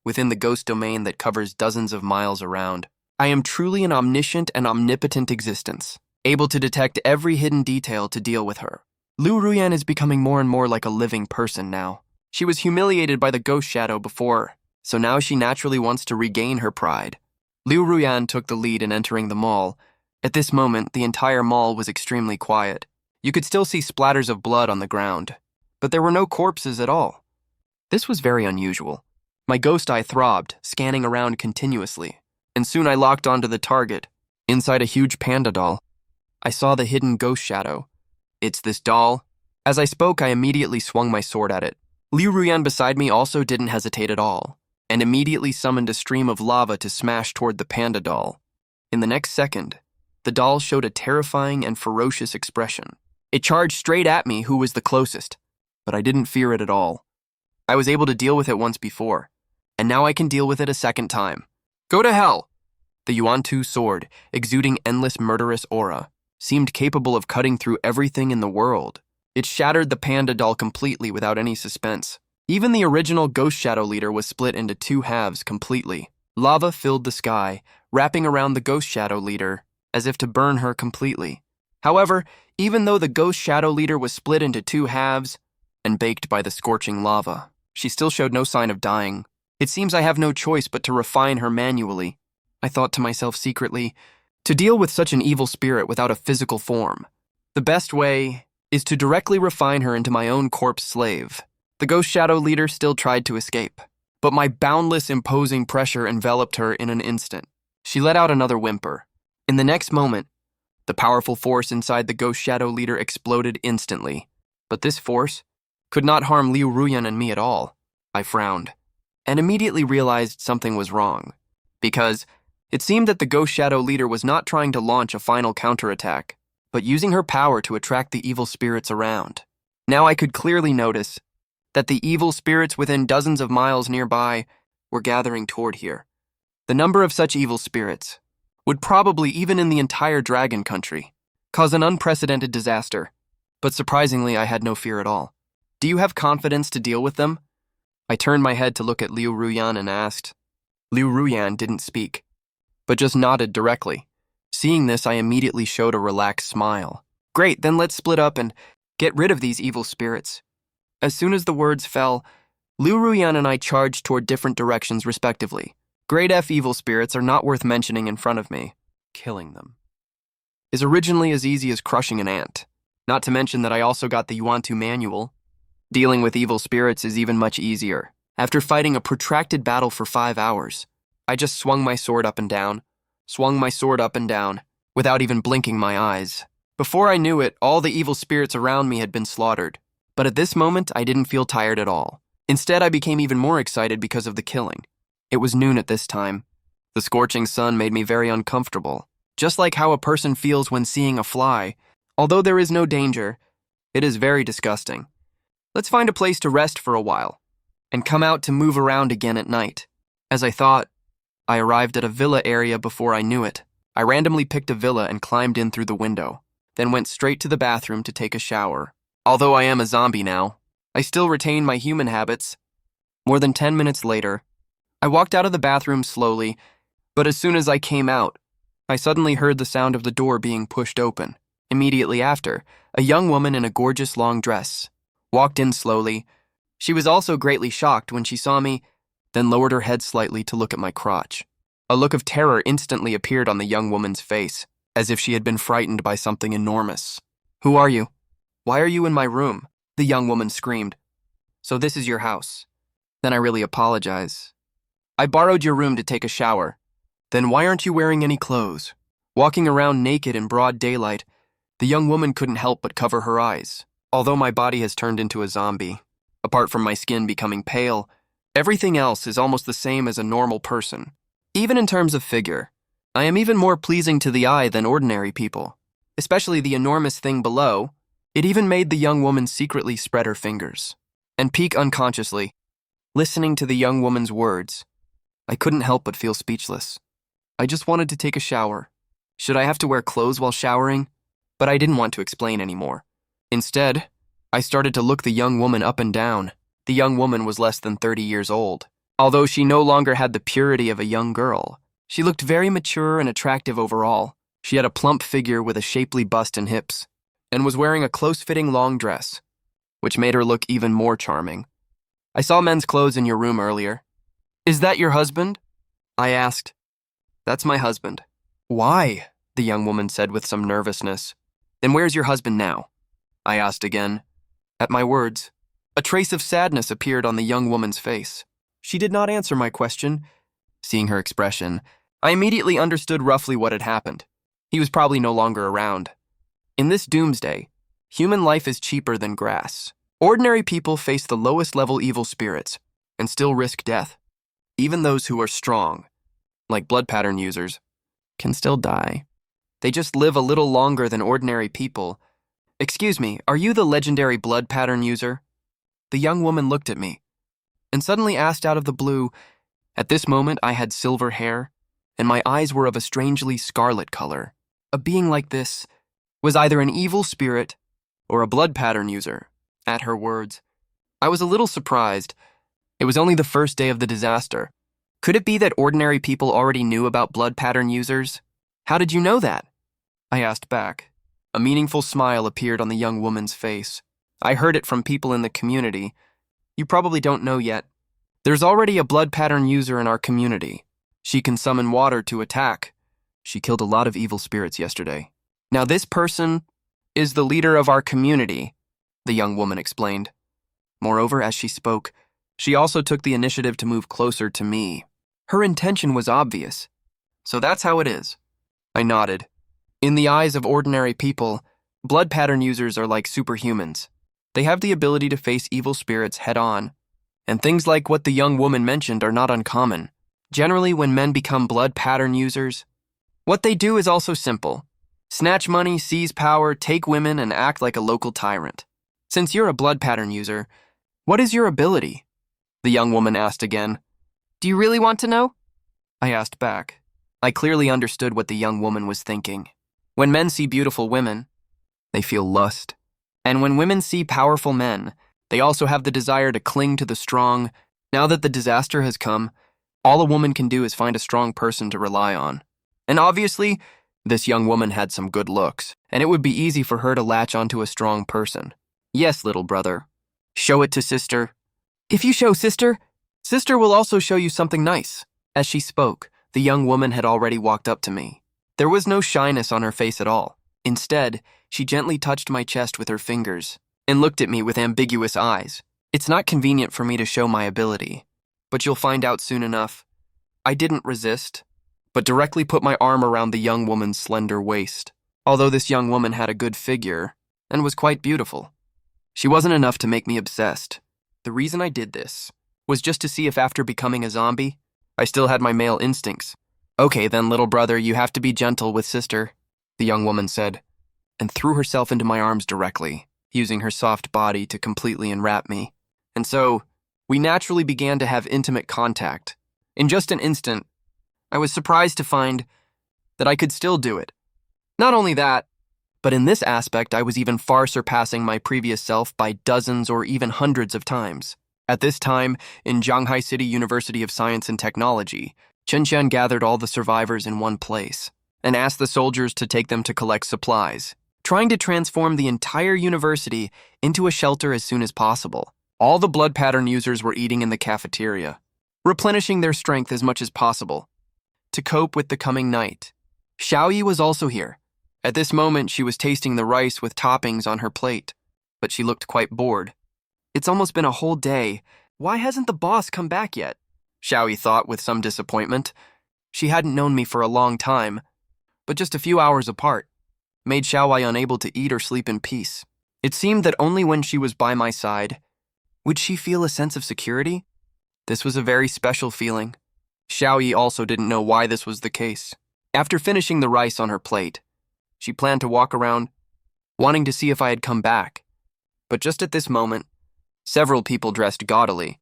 within the Ghost Domain that covers dozens of miles around, I am truly an omniscient and omnipotent existence, able to detect every hidden detail to deal with her. Liu Ruyan is becoming more and more like a living person now. She was humiliated by the Ghost Shadow before, so now she naturally wants to regain her pride. Liu Ruyan took the lead in entering the mall. At this moment, the entire mall was extremely quiet. You could still see splatters of blood on the ground, but there were no corpses at all. This was very unusual. My ghost eye throbbed, scanning around continuously, and soon I locked onto the target. Inside a huge panda doll, I saw the hidden ghost shadow. It's this doll. As I spoke, I immediately swung my sword at it. Liu Ruyan beside me also didn't hesitate at all, and immediately summoned a stream of lava to smash toward the panda doll. In the next second, the doll showed a terrifying and ferocious expression. It charged straight at me, who was the closest, but I didn't fear it at all. I was able to deal with it once before, and now I can deal with it a second time. Go to hell! The Yuan-Tu sword, exuding endless murderous aura, seemed capable of cutting through everything in the world. It shattered the panda doll completely without any suspense. Even the original Ghost Shadow Leader was split into two halves completely. Lava filled the sky, wrapping around the Ghost Shadow Leader, as if to burn her completely. However, even though the Ghost Shadow Leader was split into two halves and baked by the scorching lava, she still showed no sign of dying. It seems I have no choice but to refine her manually. I thought to myself secretly, to deal with such an evil spirit without a physical form, the best way is to directly refine her into my own corpse slave. The ghost shadow leader still tried to escape, but my boundless, imposing pressure enveloped her in an instant. She let out another whimper. In the next moment, the powerful force inside the ghost shadow leader exploded instantly. But this force could not harm Liu Ruyan and me at all. I frowned, and immediately realized something was wrong, because it seemed that the ghost shadow leader was not trying to launch a final counterattack, but using her power to attract the evil spirits around. Now I could clearly notice that the evil spirits within dozens of miles nearby were gathering toward here. The number of such evil spirits would probably, even in the entire dragon country, cause an unprecedented disaster, but surprisingly I had no fear at all. Do you have confidence to deal with them? I turned my head to look at Liu Ruyan and asked. Liu Ruyan didn't speak, but just nodded directly. Seeing this, I immediately showed a relaxed smile. Great, then let's split up and get rid of these evil spirits. As soon as the words fell, Liu Ruyan and I charged toward different directions respectively. Grade F evil spirits are not worth mentioning in front of me. Killing them is originally as easy as crushing an ant. Not to mention that I also got the Yuantu manual. Dealing with evil spirits is even much easier. After fighting a protracted battle for 5 hours, I just swung my sword up and down, without even blinking my eyes. Before I knew it, all the evil spirits around me had been slaughtered. But at this moment, I didn't feel tired at all. Instead, I became even more excited because of the killing. It was noon at this time. The scorching sun made me very uncomfortable, just like how a person feels when seeing a fly. Although there is no danger, it is very disgusting. Let's find a place to rest for a while, and come out to move around again at night. As I thought, I arrived at a villa area before I knew it. I randomly picked a villa and climbed in through the window, then went straight to the bathroom to take a shower. Although I am a zombie now, I still retain my human habits. More than 10 minutes later, I walked out of the bathroom slowly, but as soon as I came out, I suddenly heard the sound of the door being pushed open. Immediately after, a young woman in a gorgeous long dress walked in slowly. She was also greatly shocked when she saw me, then lowered her head slightly to look at my crotch. A look of terror instantly appeared on the young woman's face, as if she had been frightened by something enormous. Who are you? Why are you in my room? The young woman screamed. So this is your house. Then I really apologize. I borrowed your room to take a shower. Then why aren't you wearing any clothes? Walking around naked in broad daylight, the young woman couldn't help but cover her eyes. Although my body has turned into a zombie, apart from my skin becoming pale, everything else is almost the same as a normal person. Even in terms of figure, I am even more pleasing to the eye than ordinary people, especially the enormous thing below. It even made the young woman secretly spread her fingers and peek unconsciously. Listening to the young woman's words, I couldn't help but feel speechless. I just wanted to take a shower. Should I have to wear clothes while showering? But I didn't want to explain anymore. Instead, I started to look the young woman up and down. The young woman was less than 30 years old. Although she no longer had the purity of a young girl, she looked very mature and attractive overall. She had a plump figure with a shapely bust and hips, and was wearing a close-fitting long dress, which made her look even more charming. I saw men's clothes in your room earlier. Is that your husband? I asked. That's my husband. Why? The young woman said with some nervousness. Then where's your husband now? I asked again. At my words, a trace of sadness appeared on the young woman's face. She did not answer my question. Seeing her expression, I immediately understood roughly what had happened. He was probably no longer around. In this doomsday, human life is cheaper than grass. Ordinary people face the lowest level evil spirits and still risk death. Even those who are strong, like blood pattern users, can still die. They just live a little longer than ordinary people. Excuse me, are you the legendary blood pattern user? The young woman looked at me and suddenly asked out of the blue. At this moment, I had silver hair, and my eyes were of a strangely scarlet color. A being like this was either an evil spirit or a blood pattern user. At her words, I was a little surprised. It was only the first day of the disaster. Could it be that ordinary people already knew about blood pattern users? How did you know that? I asked back. A meaningful smile appeared on the young woman's face. I heard it from people in the community. You probably don't know yet. There's already a blood pattern user in our community. She can summon water to attack. She killed a lot of evil spirits yesterday. Now this person is the leader of our community, the young woman explained. Moreover, as she spoke, she also took the initiative to move closer to me. Her intention was obvious. So that's how it is. I nodded. In the eyes of ordinary people, blood pattern users are like superhumans. They have the ability to face evil spirits head-on, and things like what the young woman mentioned are not uncommon. Generally, when men become blood pattern users, what they do is also simple. Snatch money, seize power, take women, and act like a local tyrant. Since you're a blood pattern user, what is your ability? The young woman asked again. Do you really want to know? I asked back. I clearly understood what the young woman was thinking. When men see beautiful women, they feel lust. And when women see powerful men, they also have the desire to cling to the strong. Now that the disaster has come, all a woman can do is find a strong person to rely on. And obviously, this young woman had some good looks, and it would be easy for her to latch onto a strong person. Yes, little brother. Show it to sister. If you show sister, sister will also show you something nice. As she spoke, the young woman had already walked up to me. There was no shyness on her face at all. Instead, she gently touched my chest with her fingers and looked at me with ambiguous eyes. It's not convenient for me to show my ability, but you'll find out soon enough. I didn't resist, but directly put my arm around the young woman's slender waist. Although this young woman had a good figure and was quite beautiful, she wasn't enough to make me obsessed. The reason I did this was just to see if after becoming a zombie, I still had my male instincts. Okay then, little brother, you have to be gentle with sister, the young woman said, and threw herself into my arms directly, using her soft body to completely enwrap me. And so, we naturally began to have intimate contact. In just an instant, I was surprised to find that I could still do it. Not only that, but in this aspect, I was even far surpassing my previous self by dozens or even hundreds of times. At this time, in Zhanghai City University of Science and Technology, Chen Qian gathered all the survivors in one place and asked the soldiers to take them to collect supplies, trying to transform the entire university into a shelter as soon as possible. All the blood pattern users were eating in the cafeteria, replenishing their strength as much as possible to cope with the coming night. Xiaoyi was also here. At this moment, she was tasting the rice with toppings on her plate, but she looked quite bored. It's almost been a whole day. Why hasn't the boss come back yet? Xiaoyi thought with some disappointment. She hadn't known me for a long time, but just a few hours apart made Xiaoyi unable to eat or sleep in peace. It seemed that only when she was by my side would she feel a sense of security. This was a very special feeling. Xiaoyi also didn't know why this was the case. After finishing the rice on her plate, she planned to walk around, wanting to see if I had come back. But just at this moment, several people dressed gaudily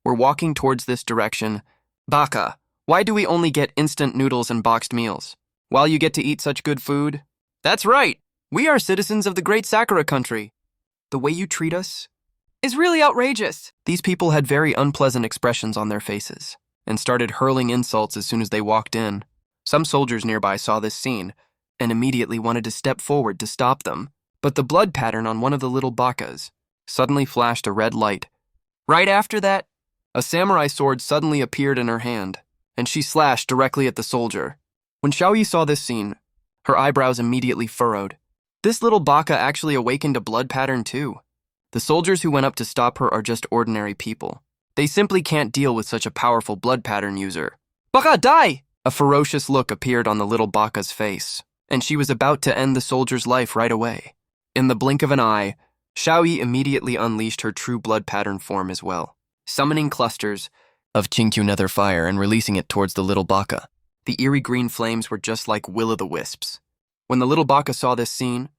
were walking towards this direction. Baka, why do we only get instant noodles and boxed meals, while you get to eat such good food? That's right, we are citizens of the great Sakura country. The way you treat us is really outrageous. These people had very unpleasant expressions on their faces and started hurling insults as soon as they walked in. Some soldiers nearby saw this scene and immediately wanted to step forward to stop them, but the blood pattern on one of the little bakas suddenly flashed a red light. Right after that, a samurai sword suddenly appeared in her hand, and she slashed directly at the soldier. When Xiaoyi saw this scene, her eyebrows immediately furrowed. This little baka actually awakened a blood pattern too. The soldiers who went up to stop her are just ordinary people. They simply can't deal with such a powerful blood pattern user. Baka, die! A ferocious look appeared on the little baka's face, and she was about to end the soldier's life right away. In the blink of an eye, Xiaoyi immediately unleashed her true blood pattern form as well, summoning clusters of Qingqiu nether fire and releasing it towards the little baka. The eerie green flames were just like will-o'-the-wisps. When the little baka saw this scene,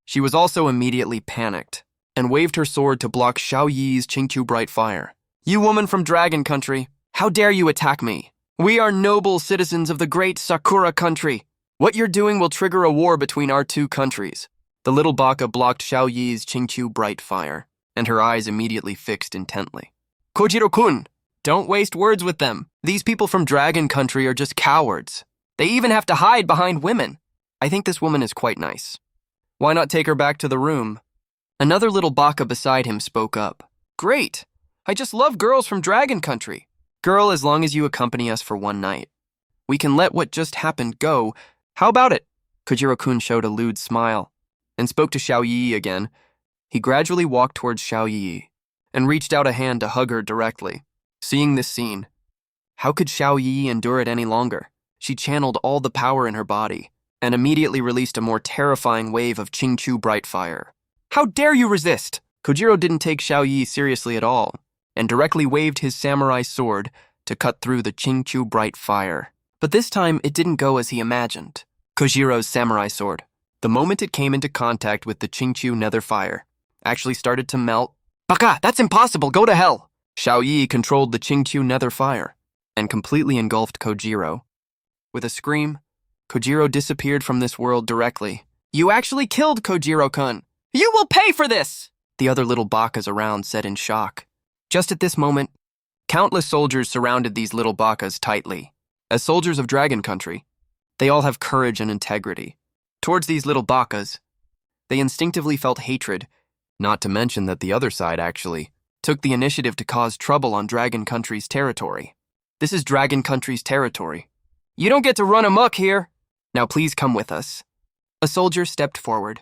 she was also immediately panicked and waved her sword to block Xiaoyi's Qingqiu bright fire. You woman from Dragon Country, how dare you attack me? We are noble citizens of the great Sakura country. What you're doing will trigger a war between our two countries. The little baka blocked Xiaoyi's Qingqiu bright fire, and her eyes immediately fixed intently. Kojiro-kun, don't waste words with them. These people from Dragon Country are just cowards. They even have to hide behind women. I think this woman is quite nice. Why not take her back to the room? Another little baka beside him spoke up. Great! I just love girls from Dragon Country. Girl, as long as you accompany us for one night, we can let what just happened go. How about it? Kojiro-kun showed a lewd smile. and spoke to Xiao Yi again. He gradually walked towards Xiao Yi and reached out a hand to hug her directly. Seeing this scene, how could Xiao Yi endure it any longer? She channeled all the power in her body and immediately released a more terrifying wave of Qingqiu bright fire. How dare you resist? Kojiro didn't take Xiao Yi seriously at all and directly waved his samurai sword to cut through the Qingqiu bright fire. But this time, it didn't go as he imagined. Kojiro's samurai sword, the moment it came into contact with the Qingqiu nether fire, actually started to melt. Baka, that's impossible, go to hell! Xiao Yi controlled the Qingqiu nether fire and completely engulfed Kojiro. With a scream, Kojiro disappeared from this world directly. You actually killed Kojiro-kun! You will pay for this! The other little bakas around said in shock. Just at this moment, countless soldiers surrounded these little bakas tightly. As soldiers of Dragon Country, they all have courage and integrity. Towards these little bakas, they instinctively felt hatred, not to mention that the other side actually took the initiative to cause trouble on Dragon Country's territory. This is Dragon Country's territory. You don't get to run amok here. Now please come with us. A soldier stepped forward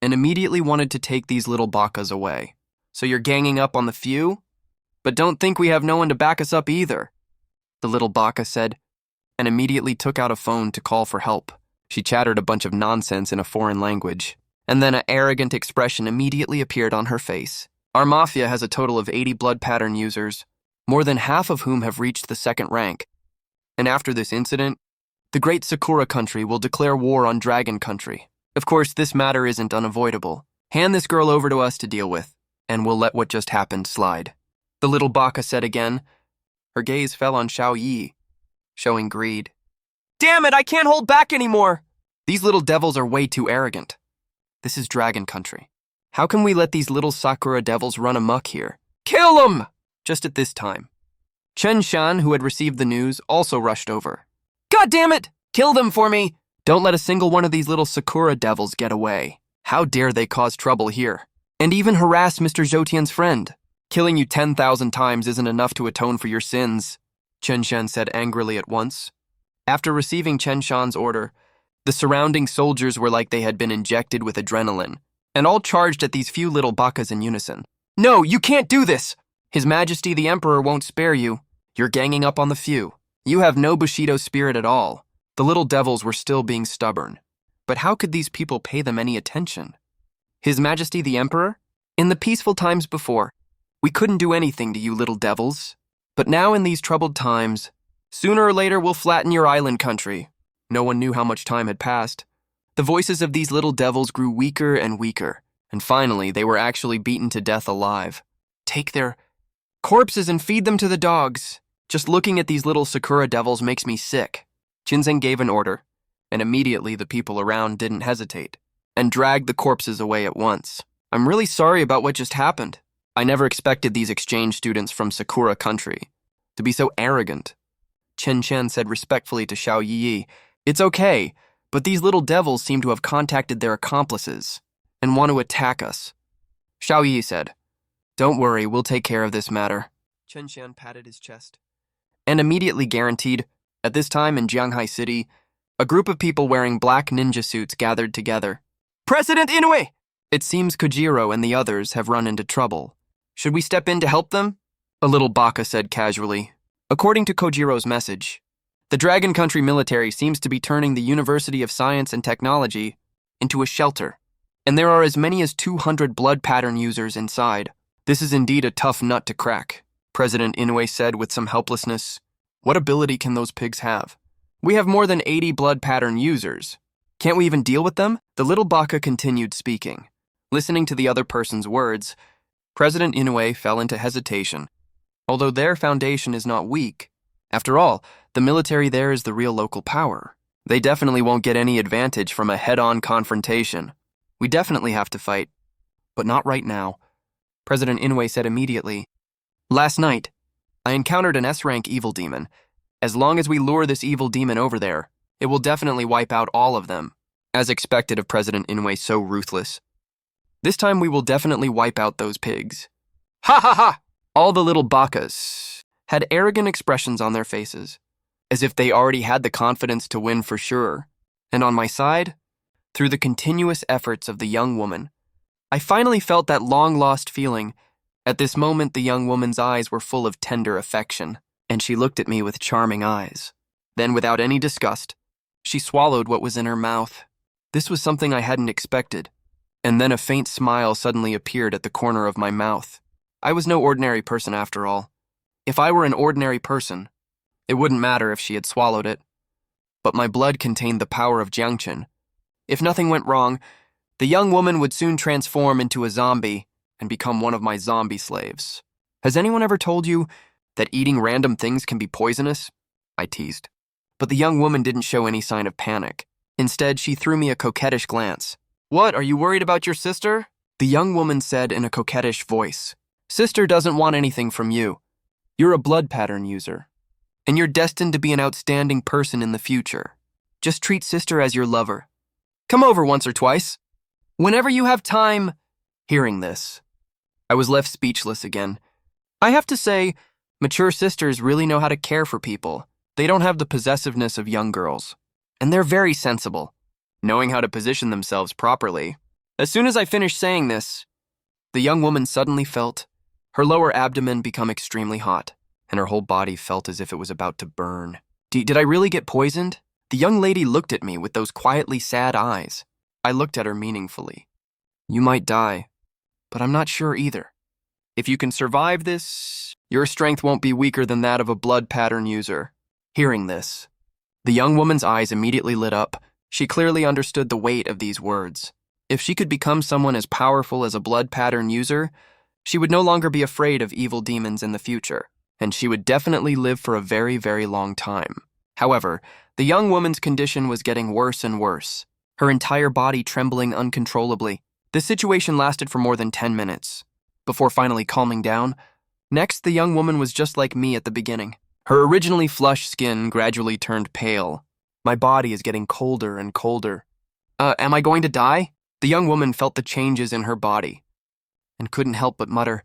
and immediately wanted to take these little bakas away. So you're ganging up on the few? But don't think we have no one to back us up either, the little baka said, and immediately took out a phone to call for help. She chattered a bunch of nonsense in a foreign language, and then an arrogant expression immediately appeared on her face. Our mafia has a total of 80 blood pattern users, more than half of whom have reached the 2nd rank. And after this incident, the great Sakura country will declare war on Dragon Country. Of course, this matter isn't unavoidable. Hand this girl over to us to deal with, and we'll let what just happened slide. The little baka said again. Her gaze fell on Xiao Yi, showing greed. Damn it, I can't hold back anymore! These little devils are way too arrogant. This is Dragon Country. How can we let these little Sakura devils run amok here? Kill them! Just at this time, Chen Shan, who had received the news, also rushed over. God damn it! Kill them for me! Don't let a single one of these little Sakura devils get away. How dare they cause trouble here? And even harass Mr. Zhoutian's friend. Killing you 10,000 times isn't enough to atone for your sins, Chen Shan said angrily at once. After receiving Chen Shan's order, the surrounding soldiers were like they had been injected with adrenaline, and all charged at these few little bakas in unison. No, you can't do this! His Majesty the Emperor won't spare you. You're ganging up on the few. You have no Bushido spirit at all. The little devils were still being stubborn. But how could these people pay them any attention? His Majesty the Emperor? In the peaceful times before, we couldn't do anything to you little devils. But now in these troubled times, sooner or later we'll flatten your island country. No one knew how much time had passed. The voices of these little devils grew weaker and weaker, and finally they were actually beaten to death alive. Take their corpses and feed them to the dogs. Just looking at these little Sakura devils makes me sick. Shinzen gave an order, and immediately the people around didn't hesitate, and dragged the corpses away at once. I'm really sorry about what just happened. I never expected these exchange students from Sakura country to be so arrogant. Chen Chen said respectfully to Xiao Yi, It's okay, but these little devils seem to have contacted their accomplices and want to attack us. Xiao Yi said, Don't worry, we'll take care of this matter. Chen Chen patted his chest and immediately guaranteed, at this time in Jianghai City, a group of people wearing black ninja suits gathered together. President Inoue! It seems Kojiro and the others have run into trouble. Should we step in to help them? A little baka said casually. According to Kojiro's message, the Dragon Country military seems to be turning the University of Science and Technology into a shelter, and there are as many as 200 blood pattern users inside. This is indeed a tough nut to crack, President Inoue said with some helplessness. What ability can those pigs have? We have more than 80 blood pattern users. Can't we even deal with them? The little baka continued speaking. Listening to the other person's words, President Inoue fell into hesitation. Although their foundation is not weak, after all, the military there is the real local power. They definitely won't get any advantage from a head-on confrontation. We definitely have to fight, but not right now. President Inoue said immediately, Last night, I encountered an S-rank evil demon. As long as we lure this evil demon over there, it will definitely wipe out all of them. As expected of President Inoue so ruthless. This time we will definitely wipe out those pigs. Ha ha ha! All the little bakas had arrogant expressions on their faces, as if they already had the confidence to win for sure. And on my side, through the continuous efforts of the young woman. I finally felt that long-lost feeling. At this moment, the young woman's eyes were full of tender affection, and she looked at me with charming eyes. Then, without any disgust, she swallowed what was in her mouth. This was something I hadn't expected, and then a faint smile suddenly appeared at the corner of my mouth. I was no ordinary person after all. If I were an ordinary person, it wouldn't matter if she had swallowed it. But my blood contained the power of Jiangchen. If nothing went wrong, the young woman would soon transform into a zombie and become one of my zombie slaves. Has anyone ever told you that eating random things can be poisonous? I teased. But the young woman didn't show any sign of panic. Instead, she threw me a coquettish glance. "What, are you worried about your sister?" The young woman said in a coquettish voice. "Sister doesn't want anything from you. You're a blood pattern user, and you're destined to be an outstanding person in the future. Just treat sister as your lover. Come over once or twice, whenever you have time." Hearing this, I was left speechless again. I have to say, mature sisters really know how to care for people. They don't have the possessiveness of young girls, and they're very sensible, knowing how to position themselves properly. As soon as I finished saying this, the young woman suddenly felt her lower abdomen become extremely hot, and her whole body felt as if it was about to burn. Did I really get poisoned? The young lady looked at me with those quietly sad eyes. I looked at her meaningfully. "You might die, but I'm not sure either. If you can survive this, your strength won't be weaker than that of a blood pattern user." Hearing this, the young woman's eyes immediately lit up. She clearly understood the weight of these words. If she could become someone as powerful as a blood pattern user, she would no longer be afraid of evil demons in the future, and she would definitely live for a very, very long time. However, the young woman's condition was getting worse and worse, her entire body trembling uncontrollably. This situation lasted for more than 10 minutes, before finally calming down. Next, the young woman was just like me at the beginning. Her originally flush skin gradually turned pale. My body is getting colder and colder. Am I going to die?" The young woman felt the changes in her body and couldn't help but mutter.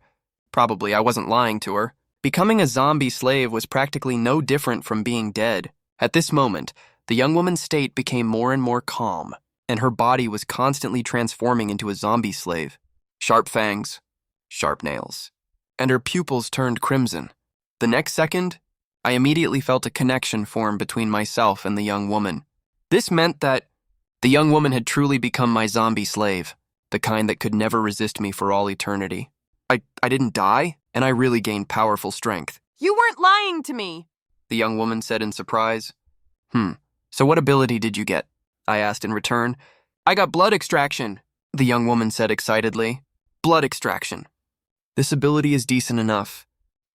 Probably I wasn't lying to her. Becoming a zombie slave was practically no different from being dead. At this moment, the young woman's state became more and more calm, and her body was constantly transforming into a zombie slave. Sharp fangs, sharp nails, and her pupils turned crimson. The next second, I immediately felt a connection form between myself and the young woman. This meant that the young woman had truly become my zombie slave, the kind that could never resist me for all eternity. I didn't die, and I really gained powerful strength. "You weren't lying to me," the young woman said in surprise. So what ability did you get?" I asked in return. "I got blood extraction," the young woman said excitedly. "Blood extraction. This ability is decent enough."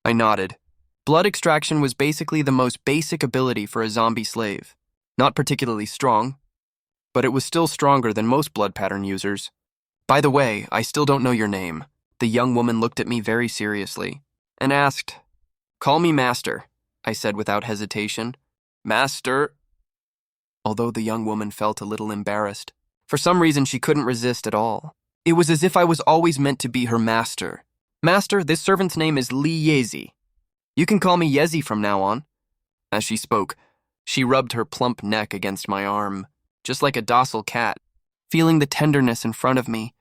I nodded. Blood extraction was basically the most basic ability for a zombie slave. Not particularly strong, but it was still stronger than most blood pattern users. "By the way, I still don't know your name." The young woman looked at me very seriously and asked, "Call me Master," I said without hesitation. "Master." Although the young woman felt a little embarrassed, for some reason she couldn't resist at all. It was as if I was always meant to be her master. "Master, this servant's name is Li Yezi. You can call me Yezi from now on." As she spoke, she rubbed her plump neck against my arm, just like a docile cat. Feeling the tenderness in front of me,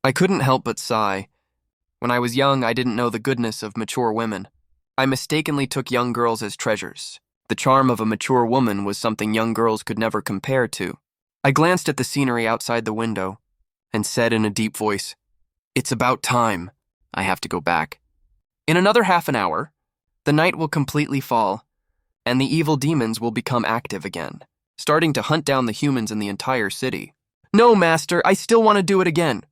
I couldn't help but sigh. When I was young, I didn't know the goodness of mature women. I mistakenly took young girls as treasures. The charm of a mature woman was something young girls could never compare to. I glanced at the scenery outside the window and said in a deep voice, "It's about time. I have to go back." In another half an hour, the night will completely fall, and the evil demons will become active again, starting to hunt down the humans in the entire city. "No, Master, I still want to do it again,"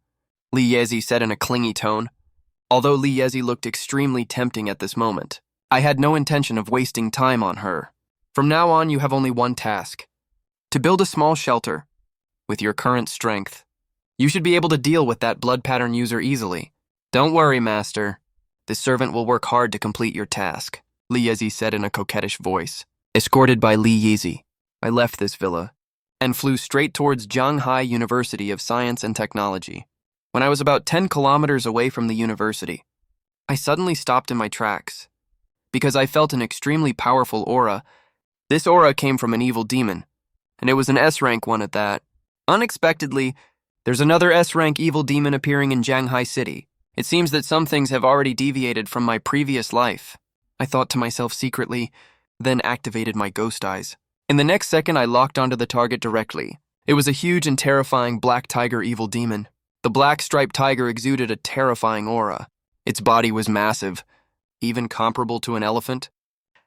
Li Yezi said in a clingy tone. Although Li Yezi looked extremely tempting at this moment, I had no intention of wasting time on her. "From now on, you have only one task: to build a small shelter with your current strength. You should be able to deal with that blood pattern user easily. Don't worry, Master. This servant will work hard to complete your task," Li Yezi said in a coquettish voice. Escorted by Li Yezi, I left this villa and flew straight towards Zhanghai University of Science and Technology. When I was about 10 kilometers away from the university, I suddenly stopped in my tracks because I felt an extremely powerful aura. This aura came from an evil demon, and it was an S-rank one at that. Unexpectedly, there's another S-rank evil demon appearing in Shanghai City. It seems that some things have already deviated from my previous life. I thought to myself secretly, then activated my ghost eyes. In the next second, I locked onto the target directly. It was a huge and terrifying black tiger evil demon. The black striped tiger exuded a terrifying aura. Its body was massive, even comparable to an elephant.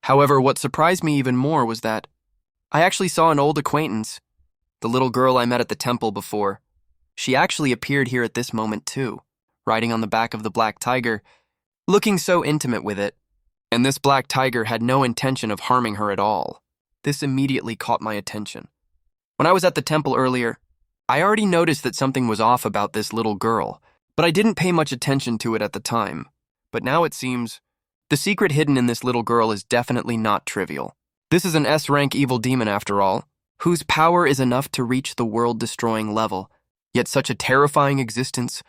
However, what surprised me even more was that I actually saw an old acquaintance, the little girl I met at the temple before. She actually appeared here at this moment too, riding on the back of the black tiger, looking so intimate with it. And this black tiger had no intention of harming her at all. This immediately caught my attention. When I was at the temple earlier, I already noticed that something was off about this little girl, but I didn't pay much attention to it at the time. But now it seems the secret hidden in this little girl is definitely not trivial. This is an S-rank evil demon after all, whose power is enough to reach the world-destroying level, yet such a terrifying existence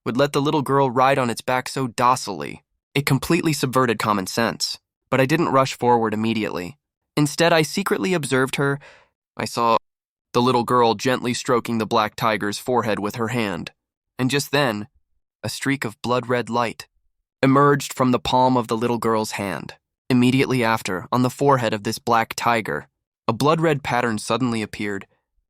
would let the little girl ride on its back so docilely. It completely subverted common sense, but I didn't rush forward immediately. Instead, I secretly observed her. I saw the little girl gently stroking the black tiger's forehead with her hand, and just then, a streak of blood-red light emerged from the palm of the little girl's hand. Immediately after, on the forehead of this black tiger, a blood-red pattern suddenly appeared,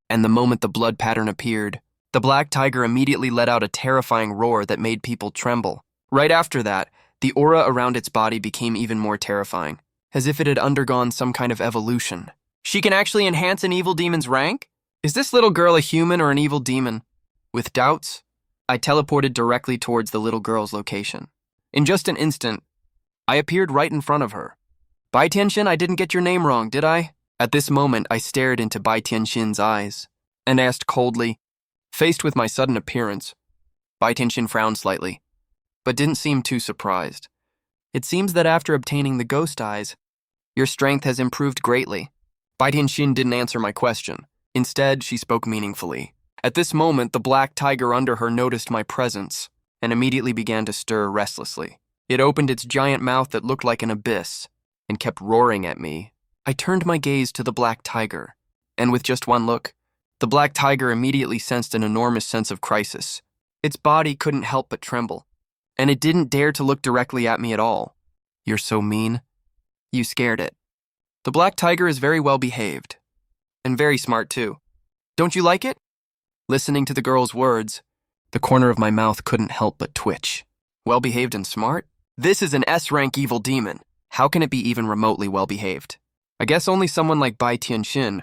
and the moment the blood pattern appeared, the black tiger immediately let out a terrifying roar that made people tremble. Right after that, the aura around its body became even more terrifying, as if it had undergone some kind of evolution. She can actually enhance an evil demon's rank? Is this little girl a human or an evil demon? With doubts, I teleported directly towards the little girl's location. In just an instant, I appeared right in front of her. Bai Tianxin, I didn't get your name wrong, did I? At this moment, I stared into Bai Tianxin's eyes and asked coldly. Faced with my sudden appearance, Bai Tianxin frowned slightly, but didn't seem too surprised. It seems that after obtaining the ghost eyes, your strength has improved greatly. Bai Tianxin didn't answer my question. Instead, she spoke meaningfully. At this moment, the black tiger under her noticed my presence and immediately began to stir restlessly. It opened its giant mouth that looked like an abyss and kept roaring at me. I turned my gaze to the black tiger, and with just one look, the black tiger immediately sensed an enormous sense of crisis. Its body couldn't help but tremble, and it didn't dare to look directly at me at all. You're so mean. You scared it. The black tiger is very well behaved, and very smart too. Don't you like it? Listening to the girl's words, the corner of my mouth couldn't help but twitch. Well-behaved and smart? This is an S-rank evil demon. How can it be even remotely well-behaved? I guess only someone like Bai Tianxin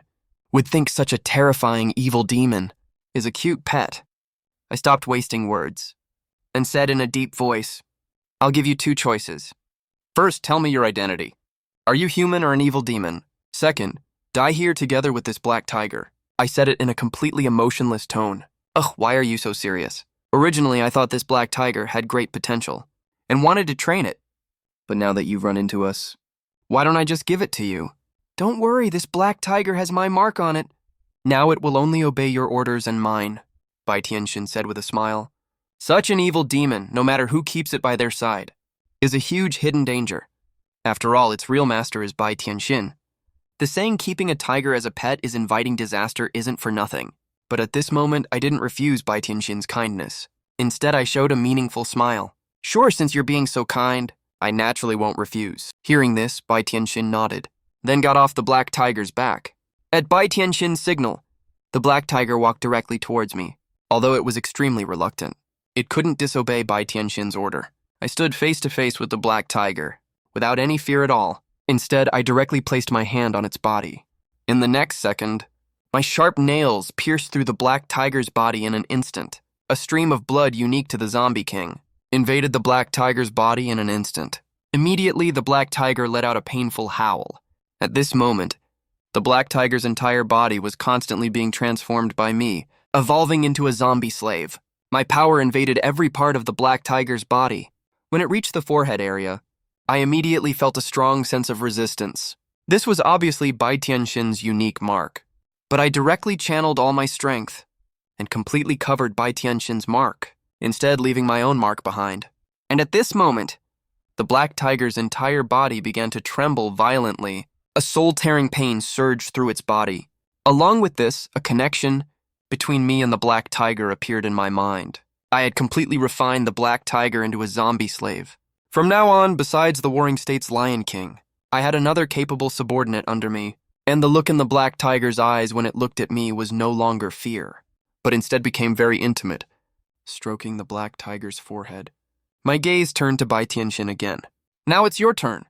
would think such a terrifying evil demon is a cute pet. I stopped wasting words and said in a deep voice, I'll give you two choices. First, tell me your identity. Are you human or an evil demon? Second, die here together with this black tiger. I said it in a completely emotionless tone. Ugh, why are you so serious? Originally, I thought this black tiger had great potential and wanted to train it. But now that you've run into us, why don't I just give it to you? Don't worry, this black tiger has my mark on it. Now it will only obey your orders and mine, Bai Tianxin said with a smile. Such an evil demon, no matter who keeps it by their side, is a huge hidden danger. After all, its real master is Bai Tianxin. The saying keeping a tiger as a pet is inviting disaster isn't for nothing. But at this moment, I didn't refuse Bai Tianxin's kindness. Instead, I showed a meaningful smile. Sure, since you're being so kind, I naturally won't refuse. Hearing this, Bai Tianxin nodded, then got off the black tiger's back. At Bai Tianxin's signal, the black tiger walked directly towards me, although it was extremely reluctant. It couldn't disobey Bai Tianxin's order. I stood face to face with the black tiger, without any fear at all. Instead, I directly placed my hand on its body. In the next second, my sharp nails pierced through the black tiger's body in an instant. A stream of blood unique to the Zombie King invaded the black tiger's body in an instant. Immediately, the black tiger let out a painful howl. At this moment, the black tiger's entire body was constantly being transformed by me, evolving into a zombie slave. My power invaded every part of the black tiger's body. When it reached the forehead area, I immediately felt a strong sense of resistance. This was obviously Bai Tianxin's unique mark. But I directly channeled all my strength and completely covered Bai Tianxin's mark, instead leaving my own mark behind. And at this moment, the black tiger's entire body began to tremble violently. A soul-tearing pain surged through its body. Along with this, a connection between me and the black tiger appeared in my mind. I had completely refined the black tiger into a zombie slave. From now on, besides the Warring States Lion King, I had another capable subordinate under me, and the look in the black tiger's eyes when it looked at me was no longer fear, but instead became very intimate, stroking the black tiger's forehead. My gaze turned to Bai Tianxin again. Now it's your turn.